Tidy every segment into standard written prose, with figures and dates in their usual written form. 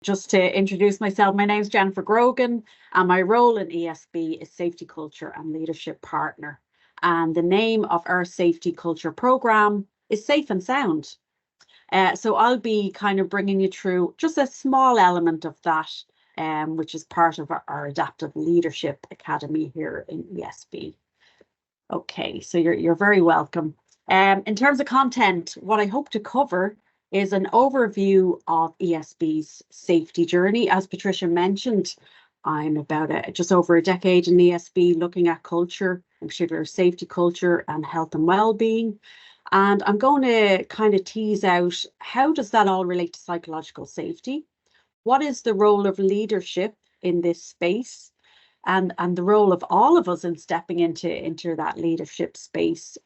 Just to introduce myself, my name is Jennifer Grogan, and my role in ESB is Safety Culture and Leadership Partner. And the name of our Safety Culture programme is Safe and Sound. So I'll be kind of bringing you through just a small element of that, which is part of our Adaptive Leadership Academy here in ESB. Okay, so you're very welcome. In terms of content, what I hope to cover is an overview of ESB's safety journey. As Patricia mentioned, I'm about just over a decade in ESB looking at culture, in particular safety culture and health and well-being. And I'm going to kind of tease out, how does that all relate to psychological safety? What is the role of leadership in this space? And the role of all of us in stepping into that leadership space,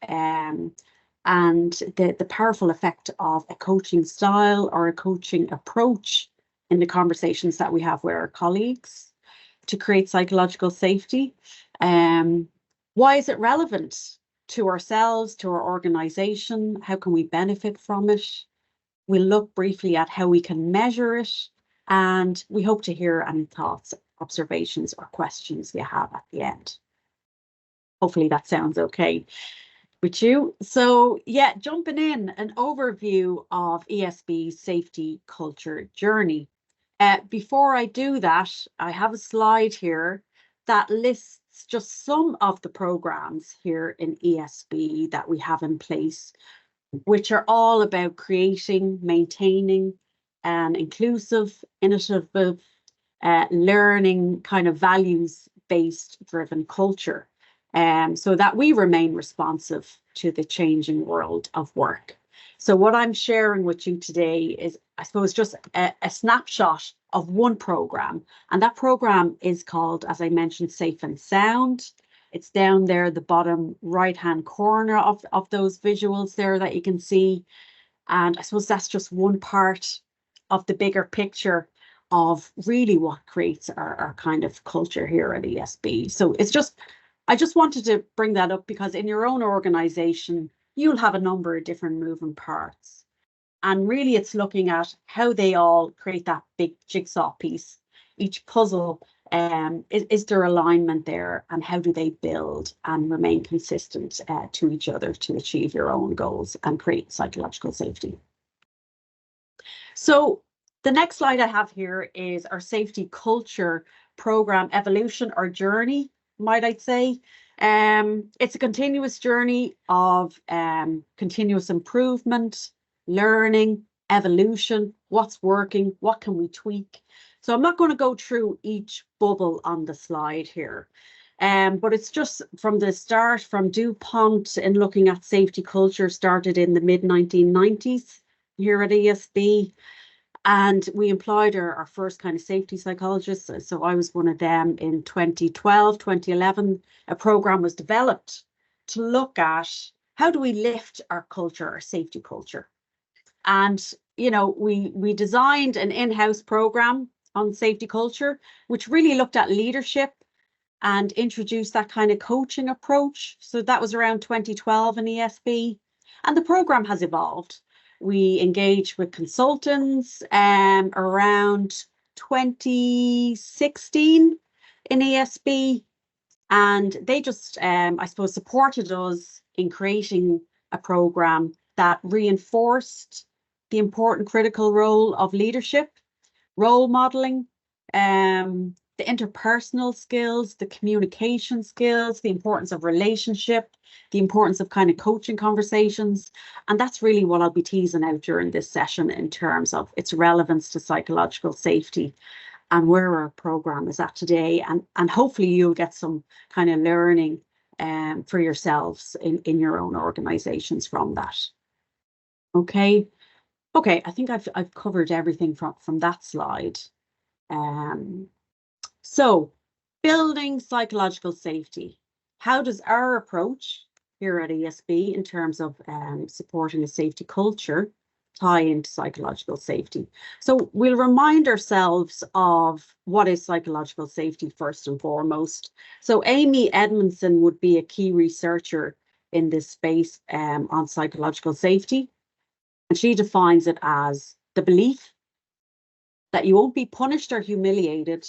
and the powerful effect of a coaching style or a coaching approach in the conversations that we have with our colleagues to create psychological safety. Why is it relevant to ourselves, to our organization? How can we benefit from it? We'll look briefly at how we can measure it, and we hope to hear any thoughts, observations, or questions you have at the end. Hopefully that sounds okay with you. So yeah, jumping in, an overview of ESB's safety culture journey. Before I do that, I have a slide here that lists just some of the programs here in ESB that we have in place, which are all about creating, maintaining an inclusive, innovative, learning kind of values-based driven culture, so that we remain responsive to the changing world of work. So what I'm sharing with you today is, I suppose, just a snapshot of one program. And that program is called, as I mentioned, Safe and Sound. It's down there, the bottom right-hand corner of those visuals there that you can see. And I suppose that's just one part of the bigger picture of really what creates our kind of culture here at ESB. So I just wanted to bring that up because in your own organization, you'll have a number of different moving parts. And really it's looking at how they all create that big jigsaw piece. Each puzzle, is there alignment there, and how do they build and remain consistent to each other to achieve your own goals and create psychological safety. So the next slide I have here is our safety culture program evolution or journey, might I say. It's a continuous journey of continuous improvement, learning, evolution, what's working, what can we tweak. So I'm not going to go through each bubble on the slide here, but it's just from the start, from DuPont in looking at safety culture, started in the mid-1990s here at ESB. And we employed our first kind of safety psychologists. So I was one of them in 2012, 2011. A program was developed to look at how do we lift our culture, our safety culture. And, you know, we designed an in-house program on safety culture, which really looked at leadership and introduced that kind of coaching approach. So that was around 2012 in ESB. And the program has evolved. We engaged with consultants around 2016 in ESB, and they just, I suppose, supported us in creating a program that reinforced the important critical role of leadership, role modeling, the interpersonal skills, the communication skills, the importance of relationship, the importance of kind of coaching conversations. And that's really what I'll be teasing out during this session in terms of its relevance to psychological safety and where our program is at today. And hopefully you'll get some kind of learning for yourselves in your own organizations from that. Okay, I think I've covered everything from that slide. So building psychological safety. How does our approach here at ESB in terms of supporting a safety culture tie into psychological safety? So we'll remind ourselves of what is psychological safety first and foremost. So Amy Edmondson would be a key researcher in this space on psychological safety. And she defines it as the belief that you won't be punished or humiliated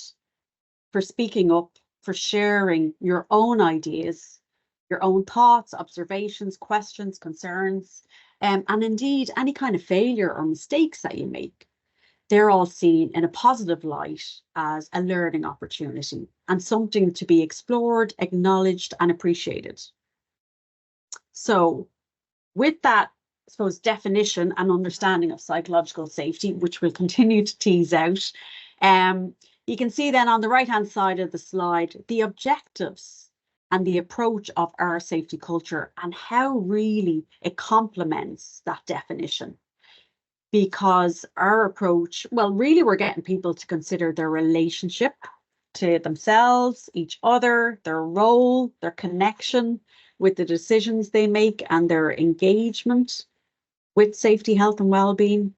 for speaking up, for sharing your own ideas, your own thoughts, observations, questions, concerns, and indeed any kind of failure or mistakes that you make. They're all seen in a positive light as a learning opportunity and something to be explored, acknowledged, and appreciated. So, with that, I suppose, definition and understanding of psychological safety, which we'll continue to tease out, you can see then on the right-hand side of the slide, the objectives and the approach of our safety culture and how really it complements that definition. Because our approach, well, really we're getting people to consider their relationship to themselves, each other, their role, their connection with the decisions they make and their engagement with safety, health and well-being.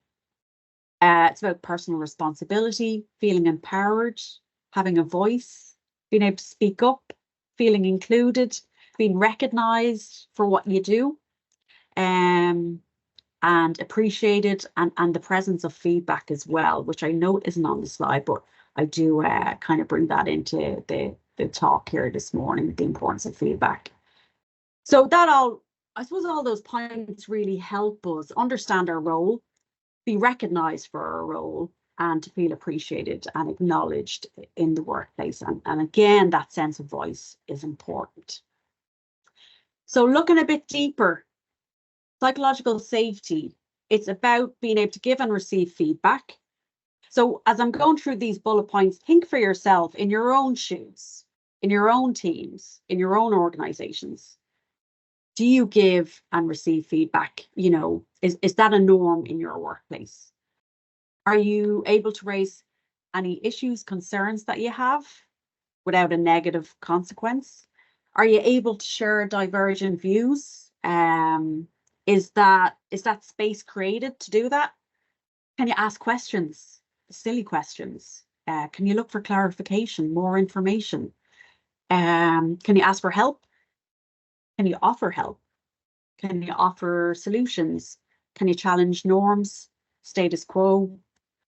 It's about personal responsibility, feeling empowered, having a voice, being able to speak up, feeling included, being recognised for what you do, and appreciated, and the presence of feedback as well, which I know isn't on the slide, but I do kind of bring that into the talk here this morning, the importance of feedback. So that all, I suppose all those points really help us understand our role, be recognised for our role, and to feel appreciated and acknowledged in the workplace. And again, that sense of voice is important. So looking a bit deeper, psychological safety, it's about being able to give and receive feedback. So as I'm going through these bullet points, think for yourself in your own shoes, in your own teams, in your own organizations. Do you give and receive feedback? You know, is that a norm in your workplace? Are you able to raise any issues, concerns that you have without a negative consequence? Are you able to share divergent views? Is that space created to do that? Can you ask questions, silly questions? Can you look for clarification, more information? Can you ask for help? Can you offer help? Can you offer solutions? Can you challenge norms, status quo,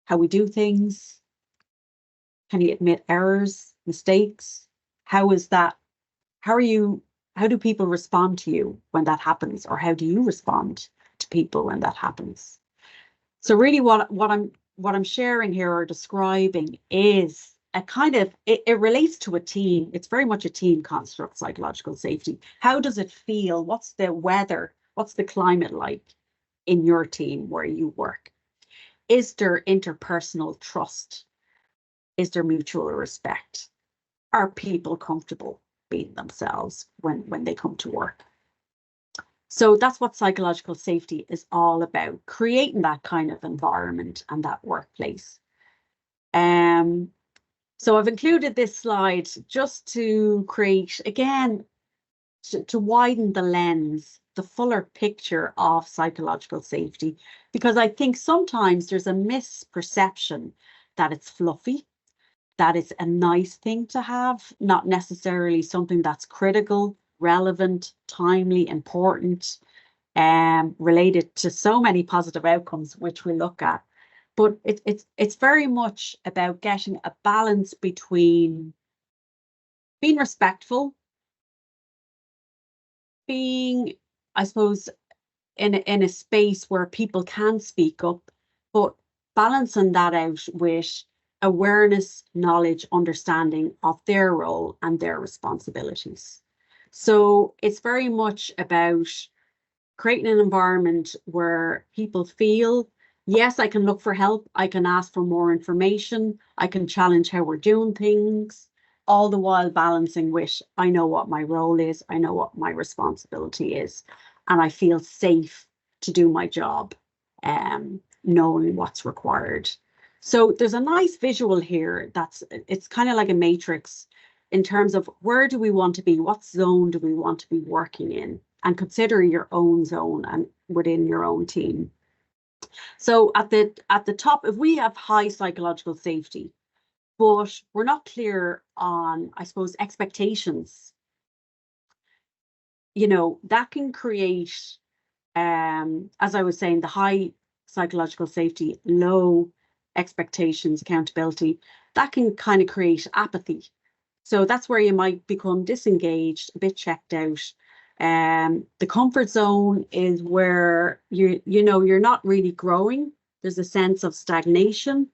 how we do things? Can you admit errors, mistakes? How is that? How do people respond to you when that happens? Or how do you respond to people when that happens? So really what I'm sharing here or describing is a kind of, it relates to a team. It's very much a team construct, psychological safety. How does it feel? What's the weather? What's the climate like in your team where you work? Is there interpersonal trust? Is there mutual respect? Are people comfortable being themselves when they come to work? So that's what psychological safety is all about, creating that kind of environment and that workplace. So I've included this slide just to create, again, to widen the lens, the fuller picture of psychological safety, because I think sometimes there's a misperception that it's fluffy, that it's a nice thing to have, not necessarily something that's critical, relevant, timely, important, related to so many positive outcomes, which we look at. But it's very much about getting a balance between being respectful, being, I suppose, in a space where people can speak up, but balancing that out with awareness, knowledge, understanding of their role and their responsibilities. So it's very much about creating an environment where people feel, yes, I can look for help, I can ask for more information, I can challenge how we're doing things, all the while balancing with, I know what my role is, I know what my responsibility is, and I feel safe to do my job, knowing what's required. So there's a nice visual here it's kind of like a matrix in terms of where do we want to be, what zone do we want to be working in, and consider your own zone and within your own team. So at the top, if we have high psychological safety, but we're not clear on, I suppose, expectations, you know, that can create, as I was saying, the high psychological safety, low expectations, accountability, that can kind of create apathy. So that's where you might become disengaged, a bit checked out. The comfort zone is where you're not really growing. There's a sense of stagnation.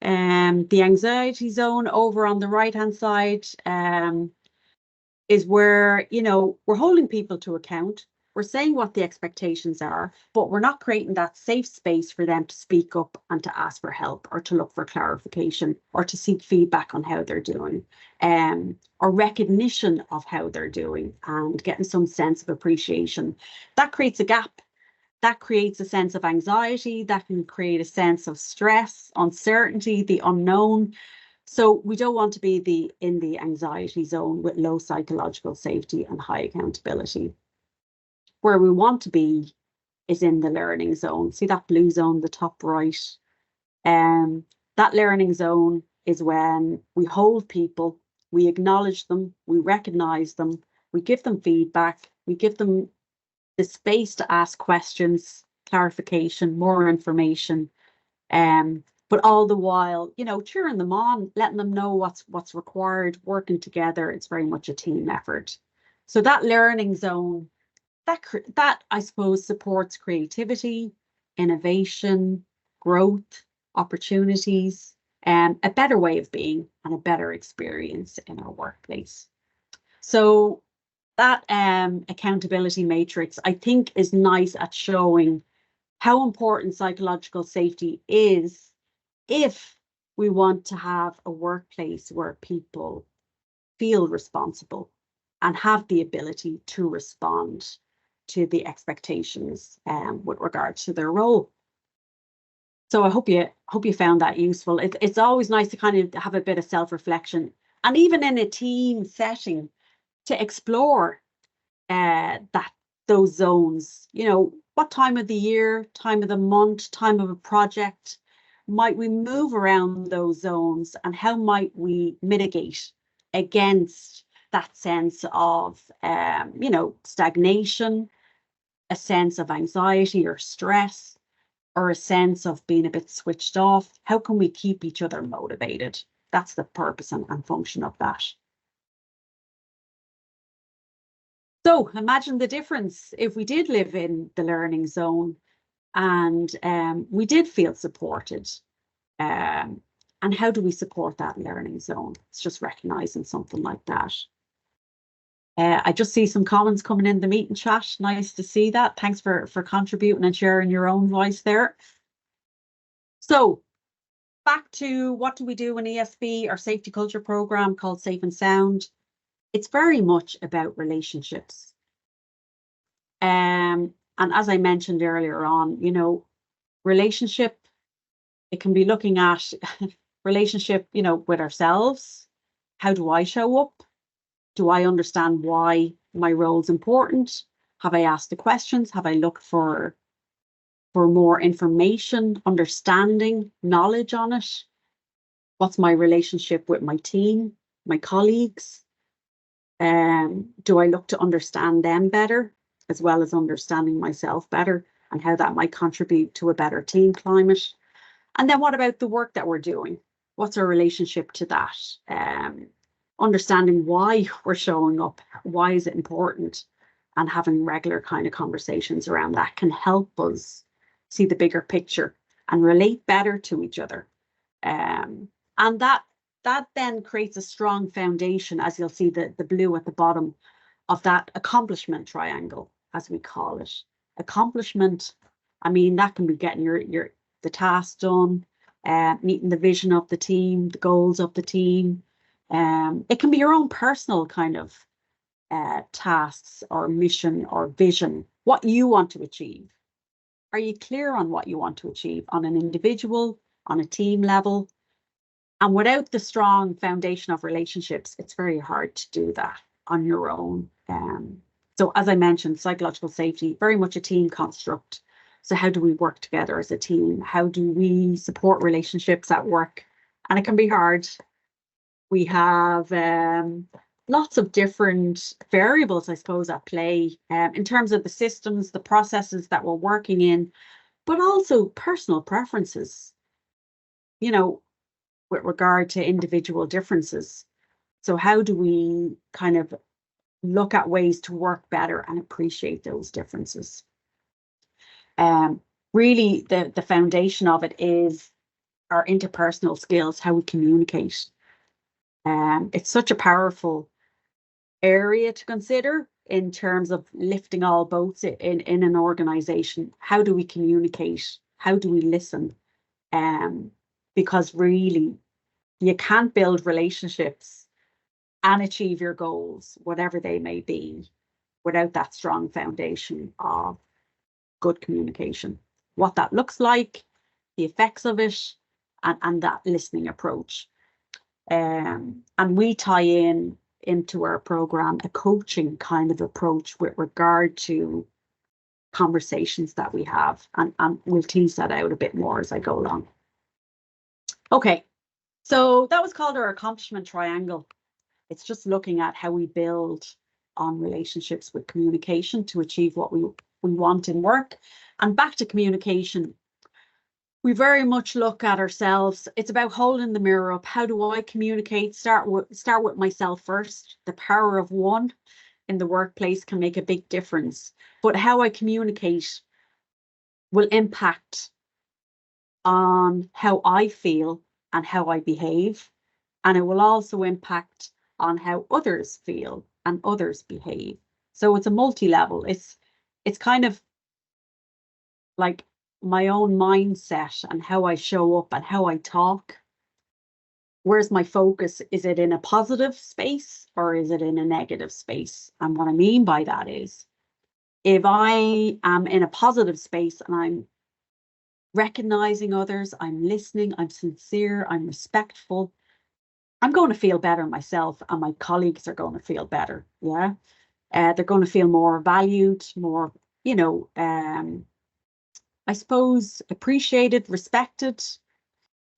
The anxiety zone over on the right-hand side is where, we're holding people to account. We're saying what the expectations are, but we're not creating that safe space for them to speak up and to ask for help or to look for clarification or to seek feedback on how they're doing, or recognition of how they're doing and getting some sense of appreciation. That creates a gap. That creates a sense of anxiety. That can create a sense of stress, uncertainty, the unknown. So we don't want to be in the anxiety zone with low psychological safety and high accountability. Where we want to be is in the learning zone. See that blue zone, the top right? That learning zone is when we hold people, we acknowledge them, we recognize them, we give them feedback, we give them the space to ask questions, clarification, more information, but all the while, cheering them on, letting them know what's required, working together. It's very much a team effort. So that learning zone, that I suppose supports creativity, innovation, growth, opportunities, and a better way of being and a better experience in our workplace. So that accountability matrix, I think, is nice at showing how important psychological safety is if we want to have a workplace where people feel responsible and have the ability to respond to the expectations with regard to their role. So I hope you found that useful. It's always nice to kind of have a bit of self-reflection, and even in a team setting, to explore those zones. What time of the year, time of the month, time of a project might we move around those zones, and how might we mitigate against that sense of stagnation, a sense of anxiety or stress, or a sense of being a bit switched off? How can we keep each other motivated? That's the purpose and function of that. So imagine the difference if we did live in the learning zone and we did feel supported. And how do we support that learning zone? It's just recognizing something like that. I just see some comments coming in the meeting chat. Nice to see that. Thanks for contributing and sharing your own voice there. So back to what do we do in ESB, our safety culture program called Safe and Sound. It's very much about relationships. And as I mentioned earlier on, relationship, it can be looking at relationship, with ourselves. How do I show up? Do I understand why my role is important? Have I asked the questions? Have I looked for more information, understanding, knowledge on it? What's my relationship with my team, my colleagues? Do I look to understand them better, as well as understanding myself better, and how that might contribute to a better team climate? And then what about the work that we're doing? What's our relationship to that? Understanding why we're showing up, why is it important, and having regular kind of conversations around that can help us see the bigger picture and relate better to each other. And that then creates a strong foundation, as you'll see the blue at the bottom of that accomplishment triangle, as we call it. Accomplishment, I mean, that can be getting the task done, meeting the vision of the team, the goals of the team. It can be your own personal kind of tasks or mission or vision, what you want to achieve. Are you clear on what you want to achieve on an individual, on a team level? And without the strong foundation of relationships, it's very hard to do that on your own. So as I mentioned, psychological safety, very much a team construct. So how do we work together as a team? How do we support relationships at work? And it can be hard. We have lots of different variables, I suppose, at play in terms of the systems, the processes that we're working in, but also personal preferences. you know, with regard to individual differences. So how do we kind of look at ways to work better and appreciate those differences? Really, the foundation of it is our interpersonal skills, how we communicate. It's such a powerful area to consider in terms of lifting all boats in an organization. How do we communicate? How do we listen? Because really, you can't build relationships and achieve your goals, whatever they may be, without that strong foundation of good communication. What that looks like, the effects of it, and that listening approach. And we tie into our program a coaching kind of approach with regard to conversations that we have. And we'll tease that out a bit more as I go along. Okay, so that was called our accomplishment triangle. It's just looking at how we build on relationships with communication to achieve what we want in work. And back to communication, we very much look at ourselves. It's about holding the mirror up. How do I communicate? Start with myself first. The power of one in the workplace can make a big difference. But how I communicate will impact on how I feel and how I behave. And it will also impact on how others feel and others behave. So it's a multi-level. It's kind of like my own mindset and how I show up and how I talk. Where's my focus? Is it in a positive space or is it in a negative space? And what I mean by that is, if I am in a positive space and I'm recognizing others, I'm listening, I'm sincere, I'm respectful, I'm going to feel better myself, and my colleagues are going to feel better. Yeah. They're going to feel more valued, more, I suppose, appreciated, respected.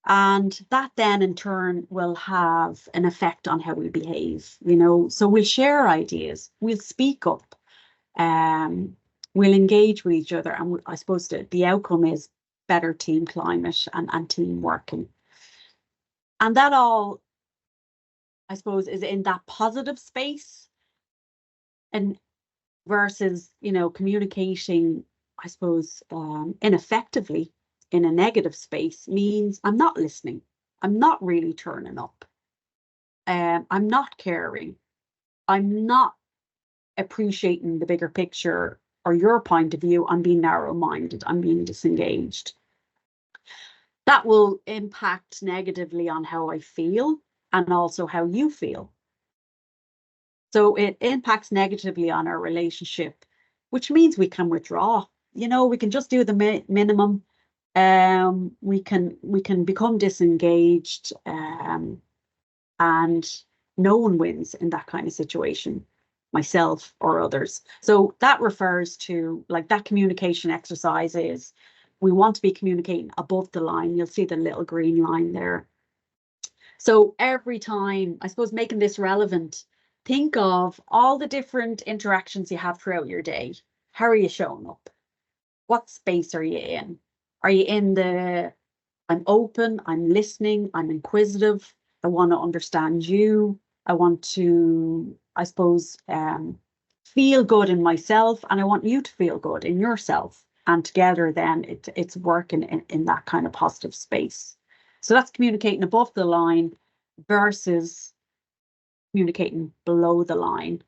And that then in turn will have an effect on how we behave, So we'll share ideas, we'll speak up, we'll engage with each other. And I suppose the outcome is better team climate and team working. And that all, I suppose, is in that positive space. And versus, communicating, I suppose, ineffectively in a negative space means I'm not listening. I'm not really turning up. I'm not caring. I'm not appreciating the bigger picture or your point of view. I'm being narrow-minded. I'm being disengaged. That will impact negatively on how I feel and also how you feel. So it impacts negatively on our relationship, which means we can withdraw. We can just do the minimum. We can become disengaged, and no one wins in that kind of situation, myself or others. So that refers to, like, that communication exercise is, we want to be communicating above the line. You'll see the little green line there. So every time, I suppose, making this relevant, think of all the different interactions you have throughout your day. How are you showing up? What space are you in? Are you in the, I'm open, I'm listening, I'm inquisitive, I want to understand you, I want to, I suppose, feel good in myself, and I want you to feel good in yourself. And together then it's working in that kind of positive space. So that's communicating above the line versus communicating below the line,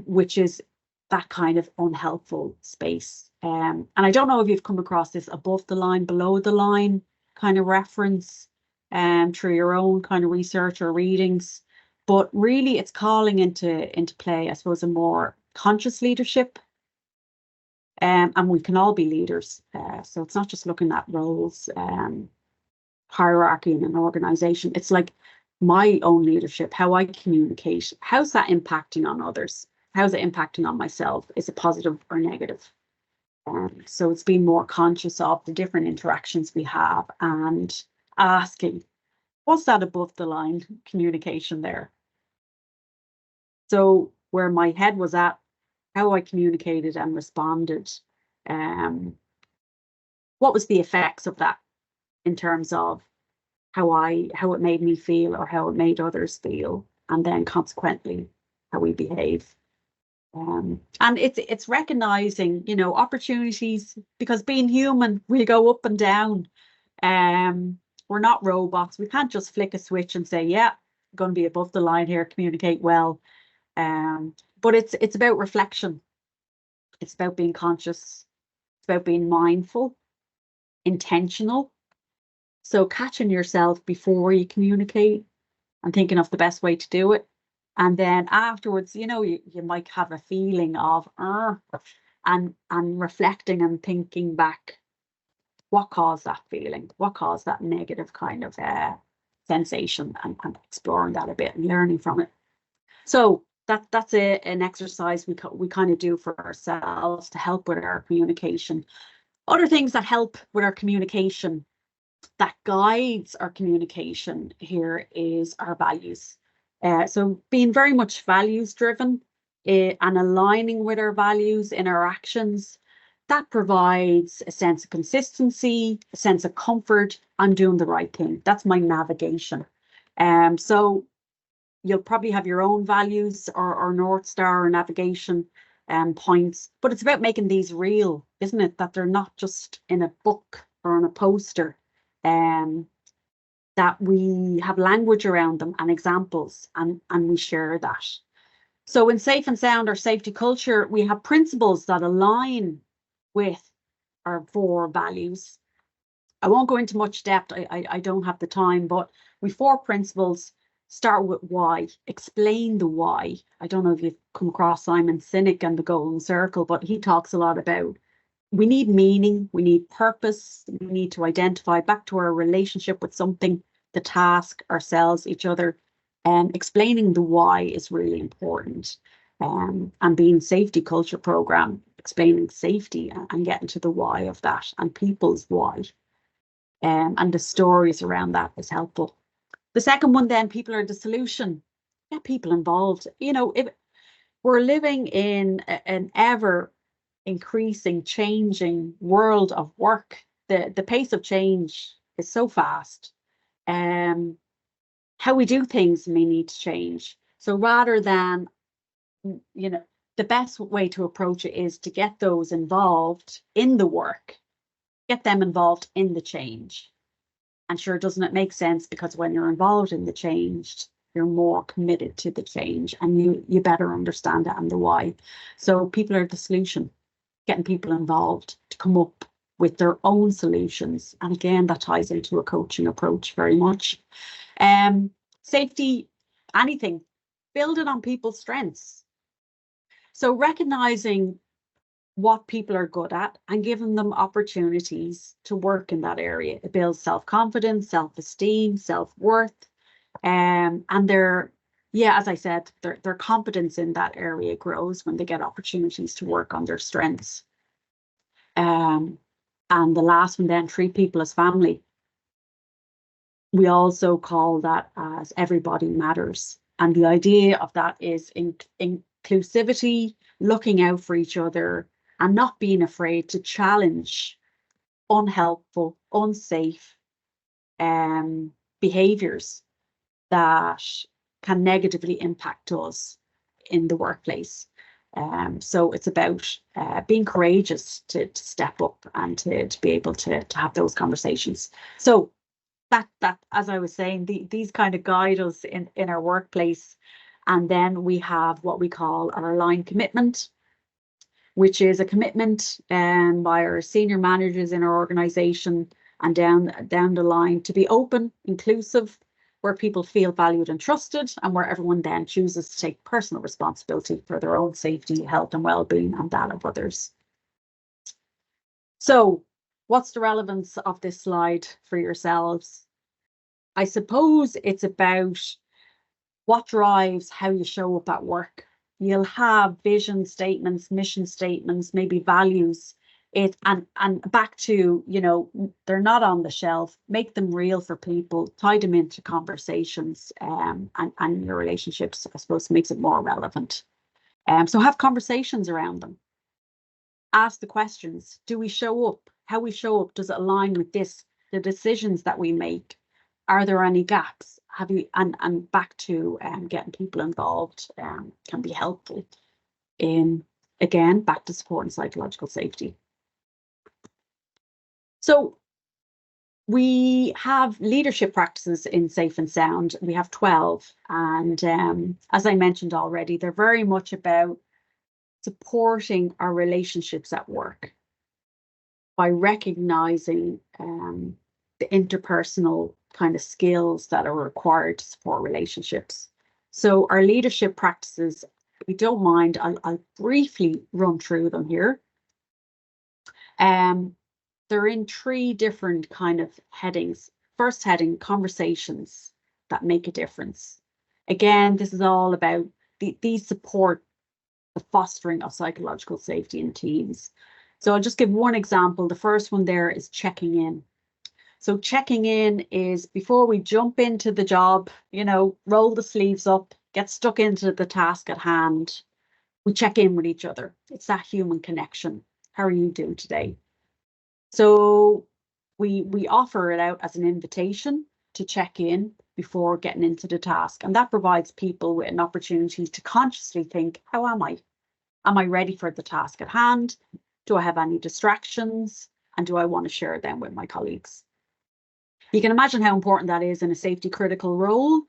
which is that kind of unhelpful space. And I don't know if you've come across this above the line, below the line kind of reference through your own kind of research or readings. But really it's calling into play, I suppose, a more conscious leadership. And we can all be leaders. So it's not just looking at roles, hierarchy in an organization. It's like my own leadership, how I communicate. How's that impacting on others? How's it impacting on myself? Is it positive or negative? So it's being more conscious of the different interactions we have and asking, what's that above the line communication there? So where my head was at, how I communicated and responded, what was the effects of that in terms of how it made me feel or how it made others feel, and then consequently how we behave. And it's recognizing, you know, opportunities, because being human, we go up and down. We're not robots. We can't just flick a switch and say, yeah, I'm going to be above the line here, communicate well. But it's about reflection. It's about being conscious. It's about being mindful, intentional. So catching yourself before you communicate and thinking of the best way to do it. And then afterwards, you know, you might have a feeling of, and reflecting and thinking back, what caused that feeling? What caused that negative kind of sensation, and exploring that a bit and learning from it. So that's an exercise we kind of do for ourselves to help with our communication. Other things that help with our communication, that guides our communication here, is our values. So being very much values driven, and aligning with our values in our actions, that provides a sense of consistency, a sense of comfort. I'm doing the right thing. That's my navigation. So you'll probably have your own values or North Star or navigation points, but it's about making these real, isn't it? That they're not just in a book or on a poster, that we have language around them and examples, and we share that. So in Safe and Sound, or safety culture, we have principles that align with our 4 values. I won't go into much depth. I don't have the time, but we 4 principles. Start with why. Explain the why. I don't know if you've come across Simon Sinek and the Golden Circle, but he talks a lot about, we need meaning, we need purpose, we need to identify back to our relationship with something, the task, ourselves, each other. Explaining the why is really important. And being safety culture program, explaining safety and getting to the why of that, and people's why. And the stories around that is helpful. The second one, then, people are the solution. Get people involved. You know, if we're living in an ever increasing, changing world of work, the pace of change is so fast. How we do things may need to change. So rather than, you know, the best way to approach it is to get those involved in the work, get them involved in the change. And sure, doesn't it make sense? Because when you're involved in the change, you're more committed to the change, and you better understand it and the why. So people are the solution, getting people involved to come up with their own solutions. And again, that ties into a coaching approach very much. Safety, anything, build it on people's strengths. So recognizing what people are good at and giving them opportunities to work in that area. It builds self-confidence, self-esteem, self-worth, and their, yeah, as I said, their competence in that area grows when they get opportunities to work on their strengths. And the last one, then, treat people as family. We also call that as everybody matters. And the idea of that is inclusivity, looking out for each other, and not being afraid to challenge unhelpful, unsafe behaviours that can negatively impact us in the workplace. So it's about being courageous to step up and to be able to have those conversations. So that as I was saying, these kind of guide us in our workplace. And then we have what we call our aligned commitment, which is a commitment by our senior managers in our organisation and down the line to be open, inclusive, where people feel valued and trusted, and where everyone then chooses to take personal responsibility for their own safety, health and well-being, and that of others. So what's the relevance of this slide for yourselves? I suppose it's about what drives how you show up at work. You'll have vision statements, mission statements, maybe values. And back to, you know, they're not on the shelf. Make them real for people, tie them into conversations, and your relationships, I suppose, makes it more relevant. So have conversations around them. Ask the questions. Do we show up? How we show up, does it align with this? the decisions that we make. Are there any gaps? Have you, and back to getting people involved can be helpful in, again, back to support and psychological safety. So we have leadership practices in Safe and Sound. We have 12. And as I mentioned already, they're very much about supporting our relationships at work by recognizing the interpersonal kind of skills that are required to support relationships. So our leadership practices, if you don't mind, I'll briefly run through them here. They're in 3 different kind of headings. First heading, conversations that make a difference. Again, this is all about these support the fostering of psychological safety in teams. So I'll just give one example. The first one there is checking in. So checking in is before we jump into the job, you know, roll the sleeves up, get stuck into the task at hand. We check in with each other. It's that human connection. How are you doing today? So we offer it out as an invitation to check in before getting into the task. And that provides people with an opportunity to consciously think, how am I? Am I ready for the task at hand? Do I have any distractions? And do I want to share them with my colleagues? You can imagine how important that is in a safety critical role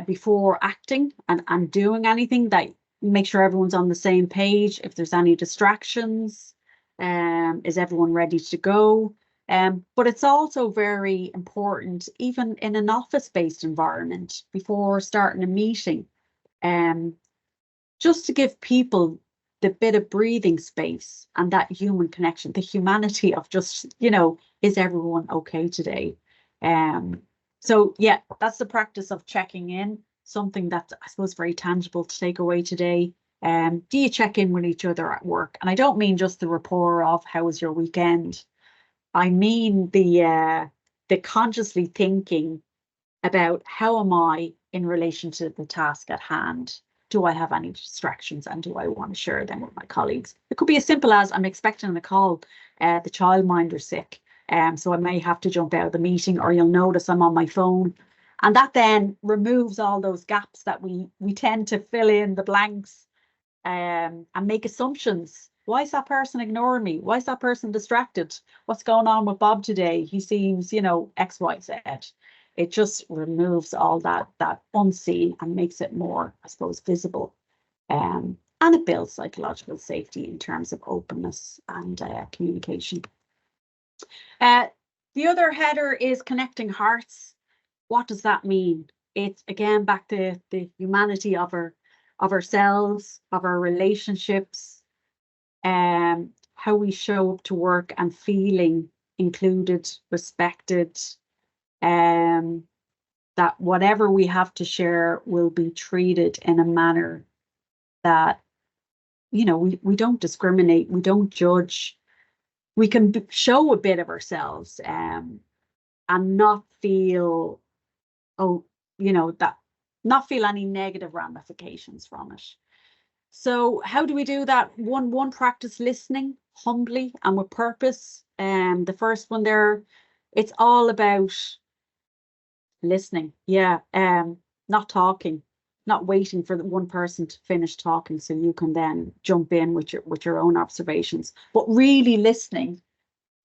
before acting and doing anything, that make sure everyone's on the same page. If there's any distractions, is everyone ready to go? But it's also very important, even in an office-based environment, before starting a meeting, just to give people the bit of breathing space and that human connection, the humanity of just, you know, is everyone okay today? So yeah, that's the practice of checking in, something that's, I suppose, very tangible to take away today. Do you check in with each other at work? And I don't mean just the rapport of how was your weekend. I mean the consciously thinking about how am I in relation to the task at hand? Do I have any distractions, and do I want to share them with my colleagues? It could be as simple as I'm expecting a call, the childminder's sick, so I may have to jump out of the meeting, or you'll notice I'm on my phone. And that then removes all those gaps that we tend to fill in the blanks and make assumptions. Why is that person ignoring me? Why is that person distracted? What's going on with Bob today? He seems, you know, X, Y, Z. It just removes all that unseen and makes it more, I suppose, visible. And it builds psychological safety in terms of openness and communication. The other header is connecting hearts. What does that mean? It's again back to the humanity of ourselves, of our relationships, how we show up to work and feeling included, respected, that whatever we have to share will be treated in a manner that, you know, we don't discriminate, we don't judge. We can show a bit of ourselves and not feel, oh, you know, that not feel any negative ramifications from it. So how do we do that? One practice listening humbly and with purpose. The first one there, it's all about listening. Yeah. Not talking, not waiting for the one person to finish talking so you can then jump in with your own observations, but really listening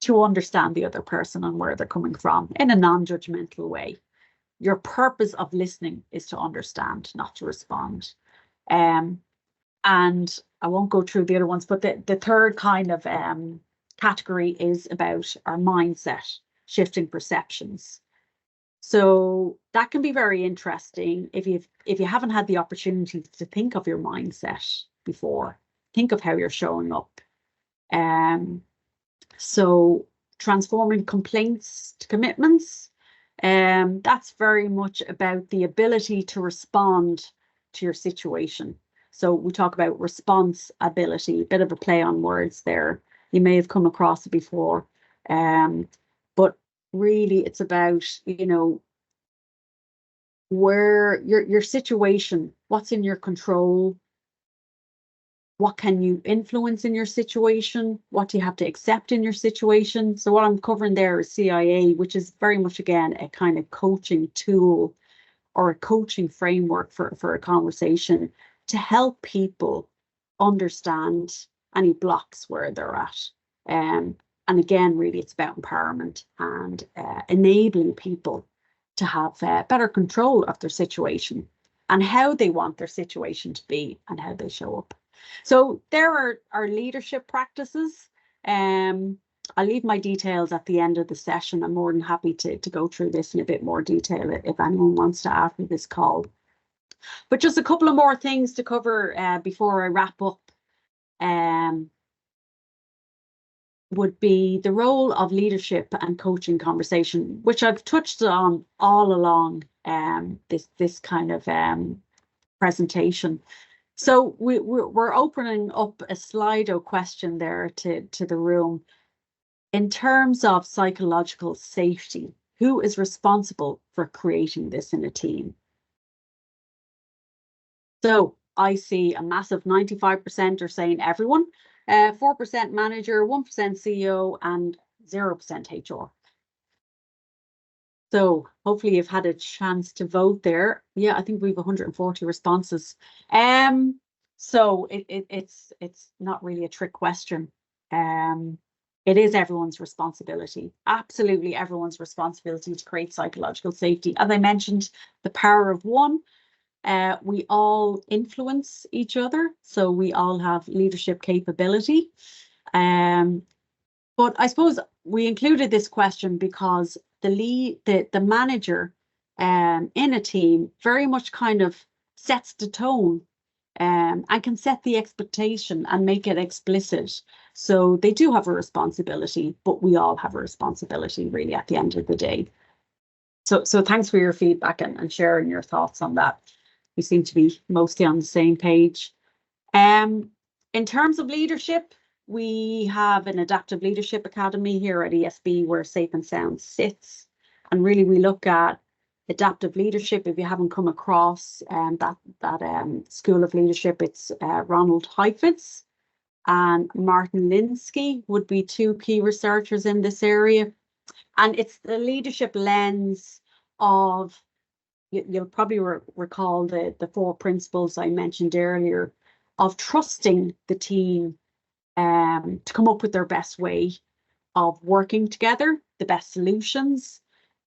to understand the other person and where they're coming from in a non-judgmental way. Your purpose of listening is to understand, not to respond. And I won't go through the other ones, but the third kind of category is about our mindset, shifting perceptions. So that can be very interesting if you haven't had the opportunity to think of your mindset before. Think of how you're showing up. So transforming complaints to commitments. That's very much about the ability to respond to your situation. So we talk about response ability, a bit of a play on words there. You may have come across it before. But really it's about, you know, where your situation, what's in your control, What can you influence in your situation? What do you have to accept in your situation? So what I'm covering there is CIA, which is very much, again, a kind of coaching tool or a coaching framework for a conversation to help people understand any blocks where they're at. And again, really, it's about empowerment and enabling people to have better control of their situation and how they want their situation to be and how they show up. So there are our leadership practices. I'll leave my details at the end of the session. I'm more than happy to go through this in a bit more detail if anyone wants to after this call. But just a couple of more things to cover before I wrap up would be the role of leadership and coaching conversation, which I've touched on all along this kind of presentation. So we're opening up a Slido question there to the room. In terms of psychological safety, who is responsible for creating this in a team? So I see a massive 95% are saying everyone, 4% manager, 1% CEO, and 0% HR. So hopefully you've had a chance to vote there. Yeah, I think we have 140 responses. So it's not really a trick question. It is everyone's responsibility, absolutely everyone's responsibility to create psychological safety. As I mentioned, the power of one. We all influence each other, so we all have leadership capability. But I suppose we included this question because the manager in a team very much kind of sets the tone and can set the expectation and make it explicit. So they do have a responsibility, but we all have a responsibility really at the end of the day. So thanks for your feedback and sharing your thoughts on that. We seem to be mostly on the same page. In terms of leadership, we have an Adaptive Leadership Academy here at ESB where Safe and Sound sits. And really we look at adaptive leadership. If you haven't come across that School of Leadership, it's Ronald Heifetz and Martin Linsky would be two key researchers in this area. And it's the leadership lens of, you'll probably recall the four principles I mentioned earlier of trusting the team to come up with their best way of working together, the best solutions.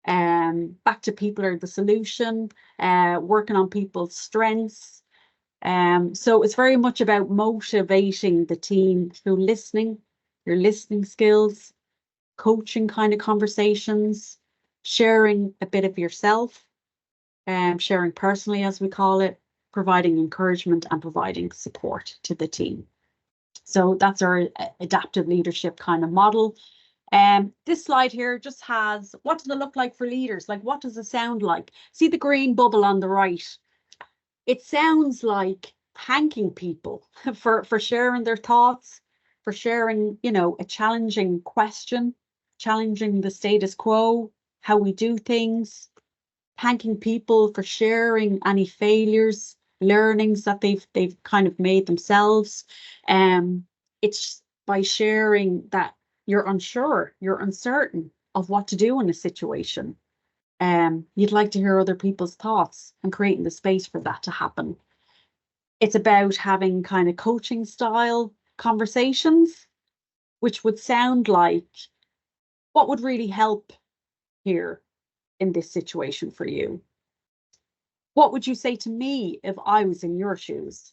Back to people are the solution, working on people's strengths. So it's very much about motivating the team through listening, your listening skills, coaching kind of conversations, sharing a bit of yourself, sharing personally, as we call it, providing encouragement and providing support to the team. So that's our adaptive leadership kind of model. This slide here just has, what does it look like for leaders? Like, what does it sound like? See the green bubble on the right? It sounds like thanking people for sharing their thoughts, for sharing, a challenging question, challenging the status quo, how we do things, thanking people for sharing any failures, learnings that they've kind of made themselves. It's by sharing that you're unsure, you're uncertain of what to do in a situation. You'd like to hear other people's thoughts and creating the space for that to happen. It's about having kind of coaching style conversations, which would sound like, what would really help here in this situation for you? What would you say to me if I was in your shoes?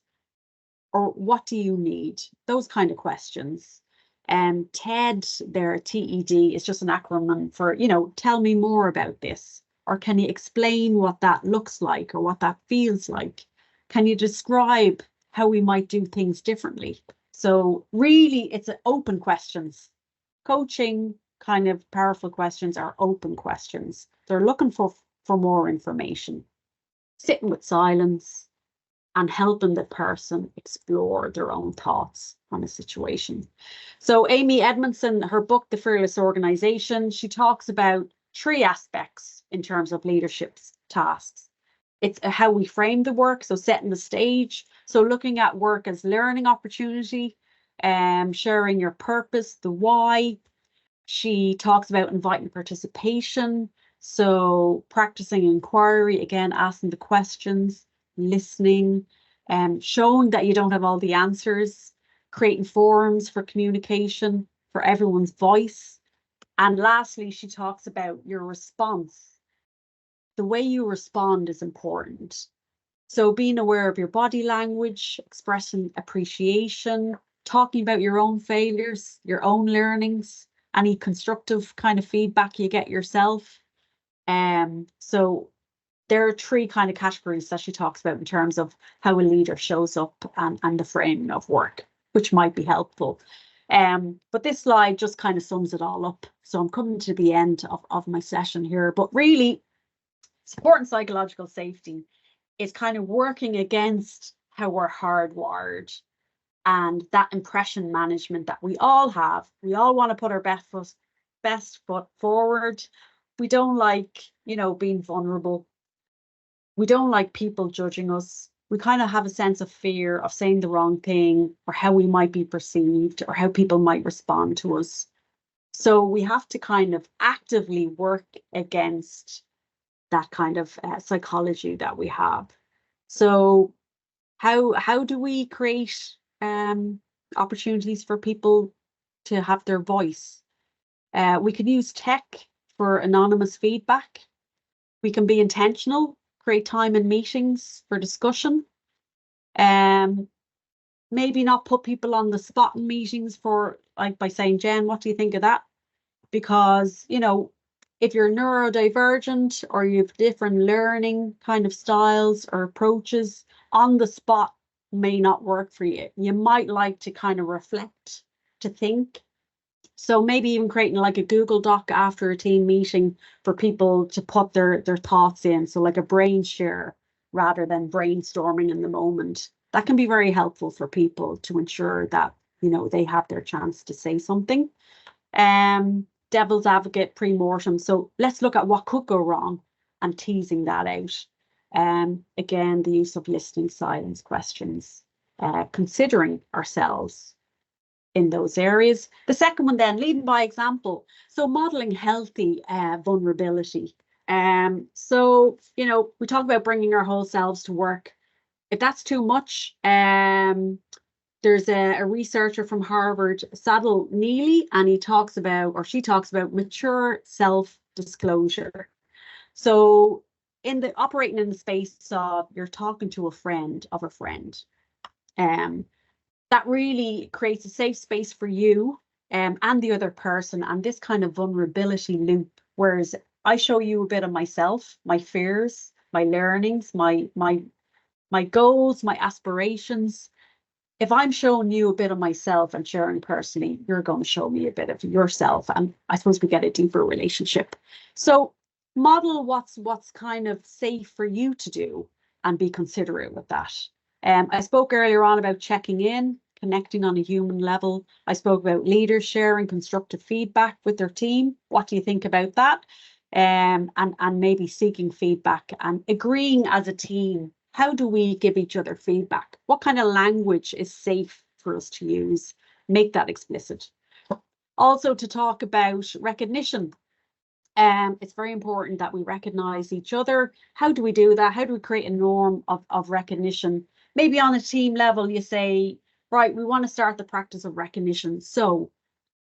Or what do you need? Those kind of questions. TED, their TED is just an acronym for, tell me more about this. Or can you explain what that looks like or what that feels like? Can you describe how we might do things differently? So really, it's open questions. Coaching kind of powerful questions are open questions. They're looking for more information, sitting with silence and helping the person explore their own thoughts on a situation. So Amy Edmondson, her book, The Fearless Organization, she talks about 3 aspects in terms of leadership tasks. It's how we frame the work, so setting the stage. So looking at work as learning opportunity, sharing your purpose, the why. She talks about inviting participation, so practicing inquiry, again, asking the questions, listening, showing that you don't have all the answers, creating forums for communication, for everyone's voice. And lastly, she talks about your response. The way you respond is important. So being aware of your body language, expressing appreciation, talking about your own failures, your own learnings, any constructive kind of feedback you get yourself. So there are three kind of categories that she talks about in terms of how a leader shows up and the framing of work, which might be helpful. But this slide just kind of sums it all up. So I'm coming to the end of my session here, but really support and psychological safety is kind of working against how we're hardwired and that impression management that we all have. We all want to put our best foot forward. We don't like, being vulnerable. We don't like people judging us. We kind of have a sense of fear of saying the wrong thing or how we might be perceived or how people might respond to us. So we have to kind of actively work against that kind of psychology that we have. So how do we create opportunities for people to have their voice? We can use tech for anonymous feedback. We can be intentional, create time in meetings for discussion. Maybe not put people on the spot in meetings by saying, Jen, what do you think of that? Because, if you're neurodivergent or you have different learning kind of styles or approaches, on the spot may not work for you. You might like to kind of reflect, to think. So maybe even creating like a Google Doc after a team meeting for people to put their thoughts in. So like a brain share rather than brainstorming in the moment. That can be very helpful for people to ensure that, they have their chance to say something. Devil's advocate pre-mortem. So let's look at what could go wrong and teasing that out. Again, the use of listening silence questions, considering ourselves in those areas. The second one then, leading by example. So modeling healthy vulnerability. So, we talk about bringing our whole selves to work. If that's too much, there's a researcher from Harvard, Sadil Neely, and she talks about mature self-disclosure. So operating in the space of you're talking to a friend of a friend, that really creates a safe space for you and the other person, and this kind of vulnerability loop, whereas I show you a bit of myself, my fears, my learnings, my goals, my aspirations. If I'm showing you a bit of myself and sharing personally, you're going to show me a bit of yourself. And I suppose we get a deeper relationship. So model what's kind of safe for you to do and be considerate with that. I spoke earlier on about checking in, connecting on a human level. I spoke about leaders sharing constructive feedback with their team. What do you think about that? And maybe seeking feedback and agreeing as a team. How do we give each other feedback? What kind of language is safe for us to use? Make that explicit. Also to talk about recognition. It's very important that we recognize each other. How do we do that? How do we create a norm of recognition? Maybe on a team level, you say, right, we want to start the practice of recognition. So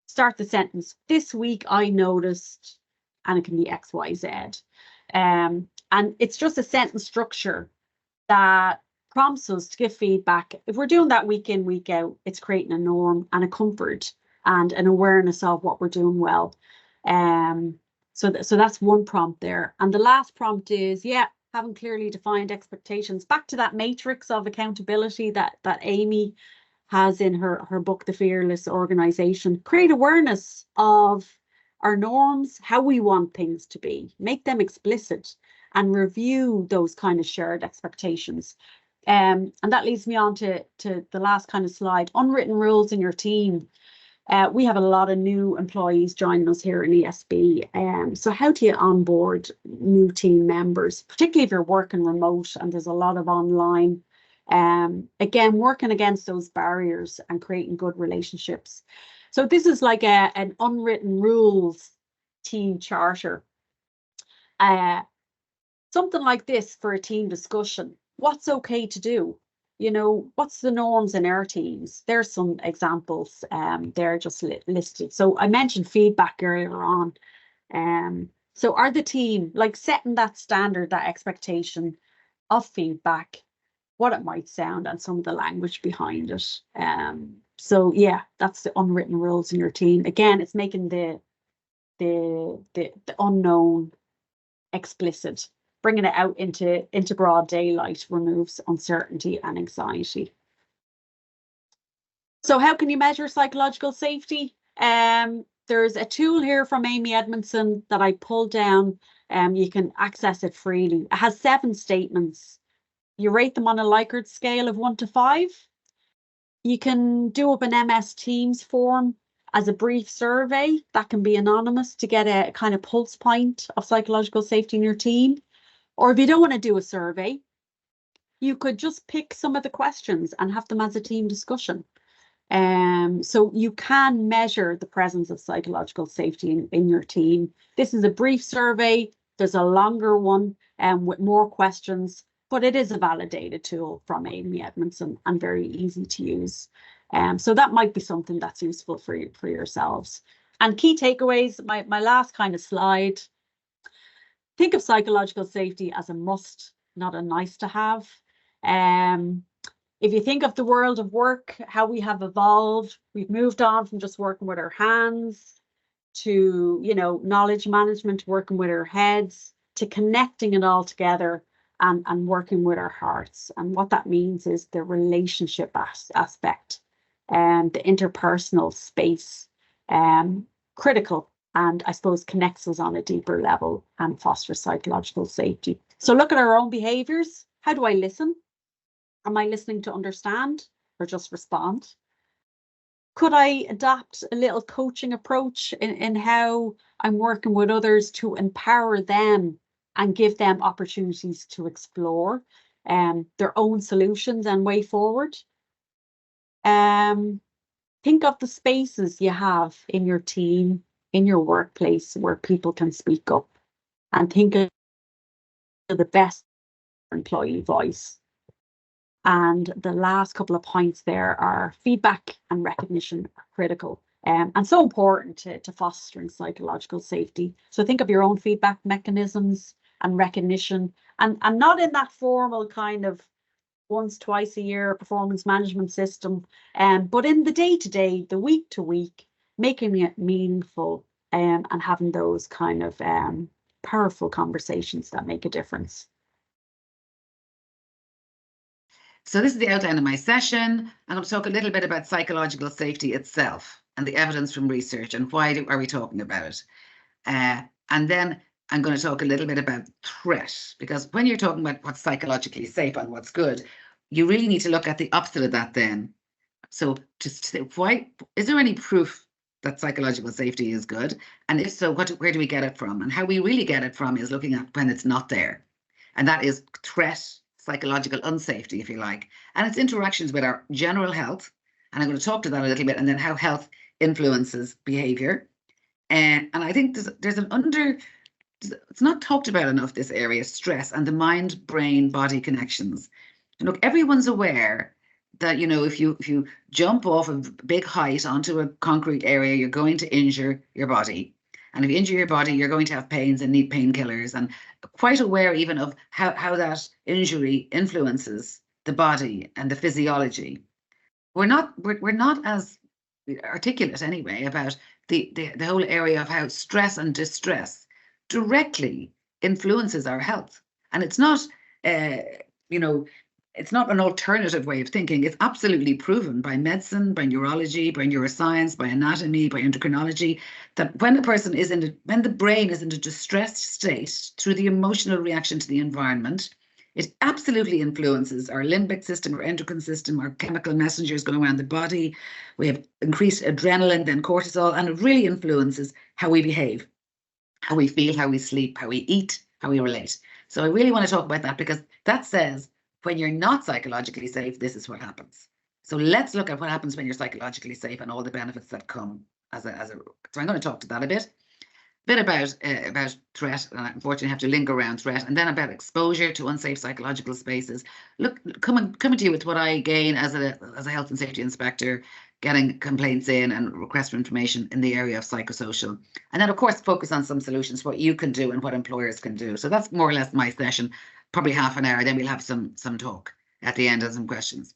start the sentence. This week I noticed, and it can be X, Y, Z. And it's just a sentence structure that prompts us to give feedback. If we're doing that week in, week out, it's creating a norm and a comfort and an awareness of what we're doing well. So that's one prompt there. And the last prompt is, having clearly defined expectations. Back to that matrix of accountability that Amy has in her book, The Fearless Organization. Create awareness of our norms, how we want things to be, make them explicit, and review those kind of shared expectations. And that leads me on to the last kind of slide, unwritten rules in your team. We have a lot of new employees joining us here in ESB. So how do you onboard new team members, particularly if you're working remote and there's a lot of online? Again, working against those barriers and creating good relationships. So this is like an unwritten rules team charter. Something like this for a team discussion. What's okay to do? You know, what's the norms in our teams? There's some examples they're just listed. So I mentioned feedback earlier on. So are the team like setting that standard, that expectation of feedback, what it might sound and some of the language behind it. So yeah, that's the unwritten rules in your team. Again, it's making the unknown explicit. Bringing it out into broad daylight removes uncertainty and anxiety. So how can you measure psychological safety? There's a tool here from Amy Edmondson that I pulled down. You can access it freely. It has 7 statements. You rate them on a Likert scale of 1 to 5. You can do up an MS Teams form as a brief survey that can be anonymous to get a kind of pulse point of psychological safety in your team. Or if you don't want to do a survey, you could just pick some of the questions and have them as a team discussion. So you can measure the presence of psychological safety in your team. This is a brief survey. There's a longer one with more questions, but it is a validated tool from Amy Edmondson and very easy to use. So that might be something that's useful for yourselves. And key takeaways, my last kind of slide. Think of psychological safety as a must, not a nice to have. If you think of the world of work, how we have evolved, we've moved on from just working with our hands to, you know, knowledge management, working with our heads, to connecting it all together and working with our hearts. And what that means is the relationship aspect and the interpersonal space, critical. And I suppose connects us on a deeper level and fosters psychological safety. So look at our own behaviours. How do I listen? Am I listening to understand or just respond? Could I adapt a little coaching approach in how I'm working with others to empower them and give them opportunities to explore their own solutions and way forward? Think of the spaces you have in your team, in your workplace where people can speak up, and think of the best employee voice. And the last couple of points there are feedback and recognition are critical and so important to fostering psychological safety. So think of your own feedback mechanisms and recognition, and not in that formal kind of once, twice a year performance management system, but in the day-to-day, the week-to-week, making it meaningful and having those kind of powerful conversations that make a difference. So this is the outline of my session. I'm going to talk a little bit about psychological safety itself and the evidence from research and why are we talking about it. And then I'm going to talk a little bit about threat, because when you're talking about what's psychologically safe and what's good, you really need to look at the opposite of that then. So why is there any proof that psychological safety is good? And if so, where do we get it from? And how we really get it from is looking at when it's not there. And that is threat, psychological unsafety, if you like, and its interactions with our general health. And I'm going to talk to that a little bit, and then how health influences behavior. And I think there's it's not talked about enough, this area, stress and the mind, brain, body connections. And look, everyone's aware that, you know, if you jump off a big height onto a concrete area, you're going to injure your body. And if you injure your body, you're going to have pains and need painkillers, and quite aware even of how that injury influences the body and the physiology. We're not as articulate anyway about the whole area of how stress and distress directly influences our health. And it's not, it's not an alternative way of thinking. It's absolutely proven by medicine, by neurology, by neuroscience, by anatomy, by endocrinology, that when the brain is in a distressed state through the emotional reaction to the environment, It absolutely influences our limbic system, our endocrine system, our chemical messengers going around the body. We have increased adrenaline, then cortisol, and it really influences how we behave, how we feel, how we sleep, how we eat, how we relate. So I really want to talk about that, because that says when you're not psychologically safe, this is what happens. So let's look at what happens when you're psychologically safe and all the benefits that come so I'm going to talk to that a bit about threat, and unfortunately have to link around threat, and then about exposure to unsafe psychological spaces. Look, coming to you with what I gain as a health and safety inspector, getting complaints in and requests for information in the area of psychosocial, and then of course focus on some solutions, what you can do and what employers can do. So that's more or less my session, probably half an hour. Then we'll have some talk at the end and some questions.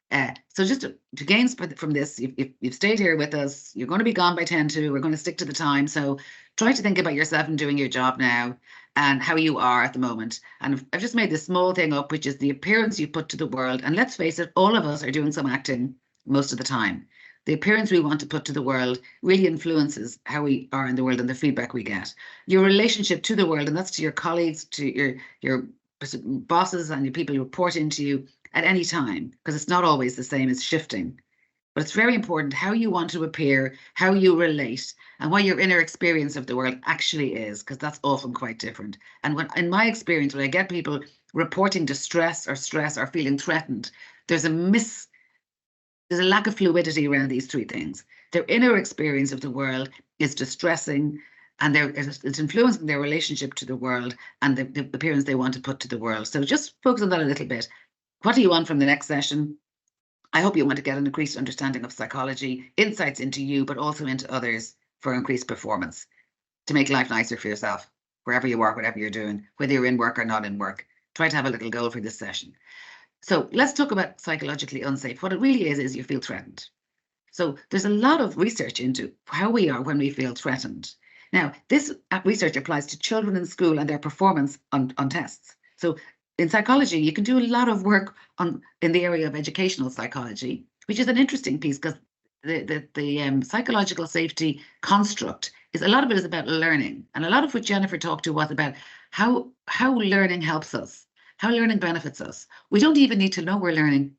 So just to gain from this, if you've stayed here with us, you're going to be gone by 10 to. We're going to stick to the time. So try to think about yourself and doing your job now and how you are at the moment. And I've just made this small thing up, which is the appearance you put to the world. And let's face it, all of us are doing some acting most of the time. The appearance we want to put to the world really influences how we are in the world and the feedback we get. Your relationship to the world, and that's to your colleagues, to your bosses and your people who report into you, at any time, because it's not always the same, it's shifting. But it's very important how you want to appear, how you relate, and what your inner experience of the world actually is, because that's often quite different. And when, in my experience, when I get people reporting distress or stress or feeling threatened, there's a lack of fluidity around these three things. Their inner experience of the world is distressing, and it's influencing their relationship to the world and the appearance they want to put to the world. So just focus on that a little bit. What do you want from the next session? I hope you want to get an increased understanding of psychology, insights into you, but also into others for increased performance, to make life nicer for yourself, wherever you are, whatever you're doing, whether you're in work or not in work. Try to have a little goal for this session. So let's talk about psychologically unsafe. What it really is you feel threatened. So there's a lot of research into how we are when we feel threatened. Now, this research applies to children in school and their performance on tests. So in psychology, you can do a lot of work in the area of educational psychology, which is an interesting piece, because the psychological safety construct is, a lot of it is about learning, and a lot of what Jennifer talked to was about how learning helps us, how learning benefits us. We don't even need to know we're learning.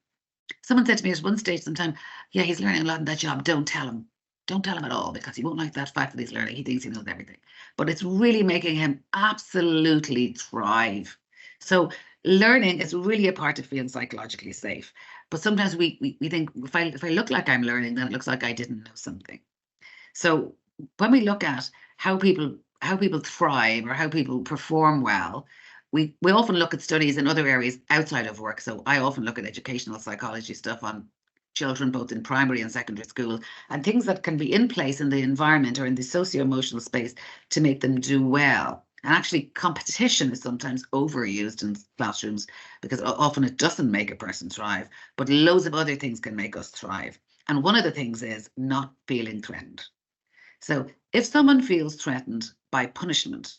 Someone said to me at one stage sometime, yeah, he's learning a lot in that job. Don't tell him. Don't tell him at all, because he won't like that fact that he's learning. He thinks he knows everything. But it's really making him absolutely thrive. So learning is really a part of feeling psychologically safe. But sometimes we think, if I look like I'm learning, then it looks like I didn't know something. So when we look at how people thrive or how people perform well, we often look at studies in other areas outside of work. So I often look at educational psychology stuff on children, both in primary and secondary school, and things that can be in place in the environment or in the socio-emotional space to make them do well. And actually, competition is sometimes overused in classrooms, because often it doesn't make a person thrive, but loads of other things can make us thrive. And one of the things is not feeling threatened. So if someone feels threatened by punishment,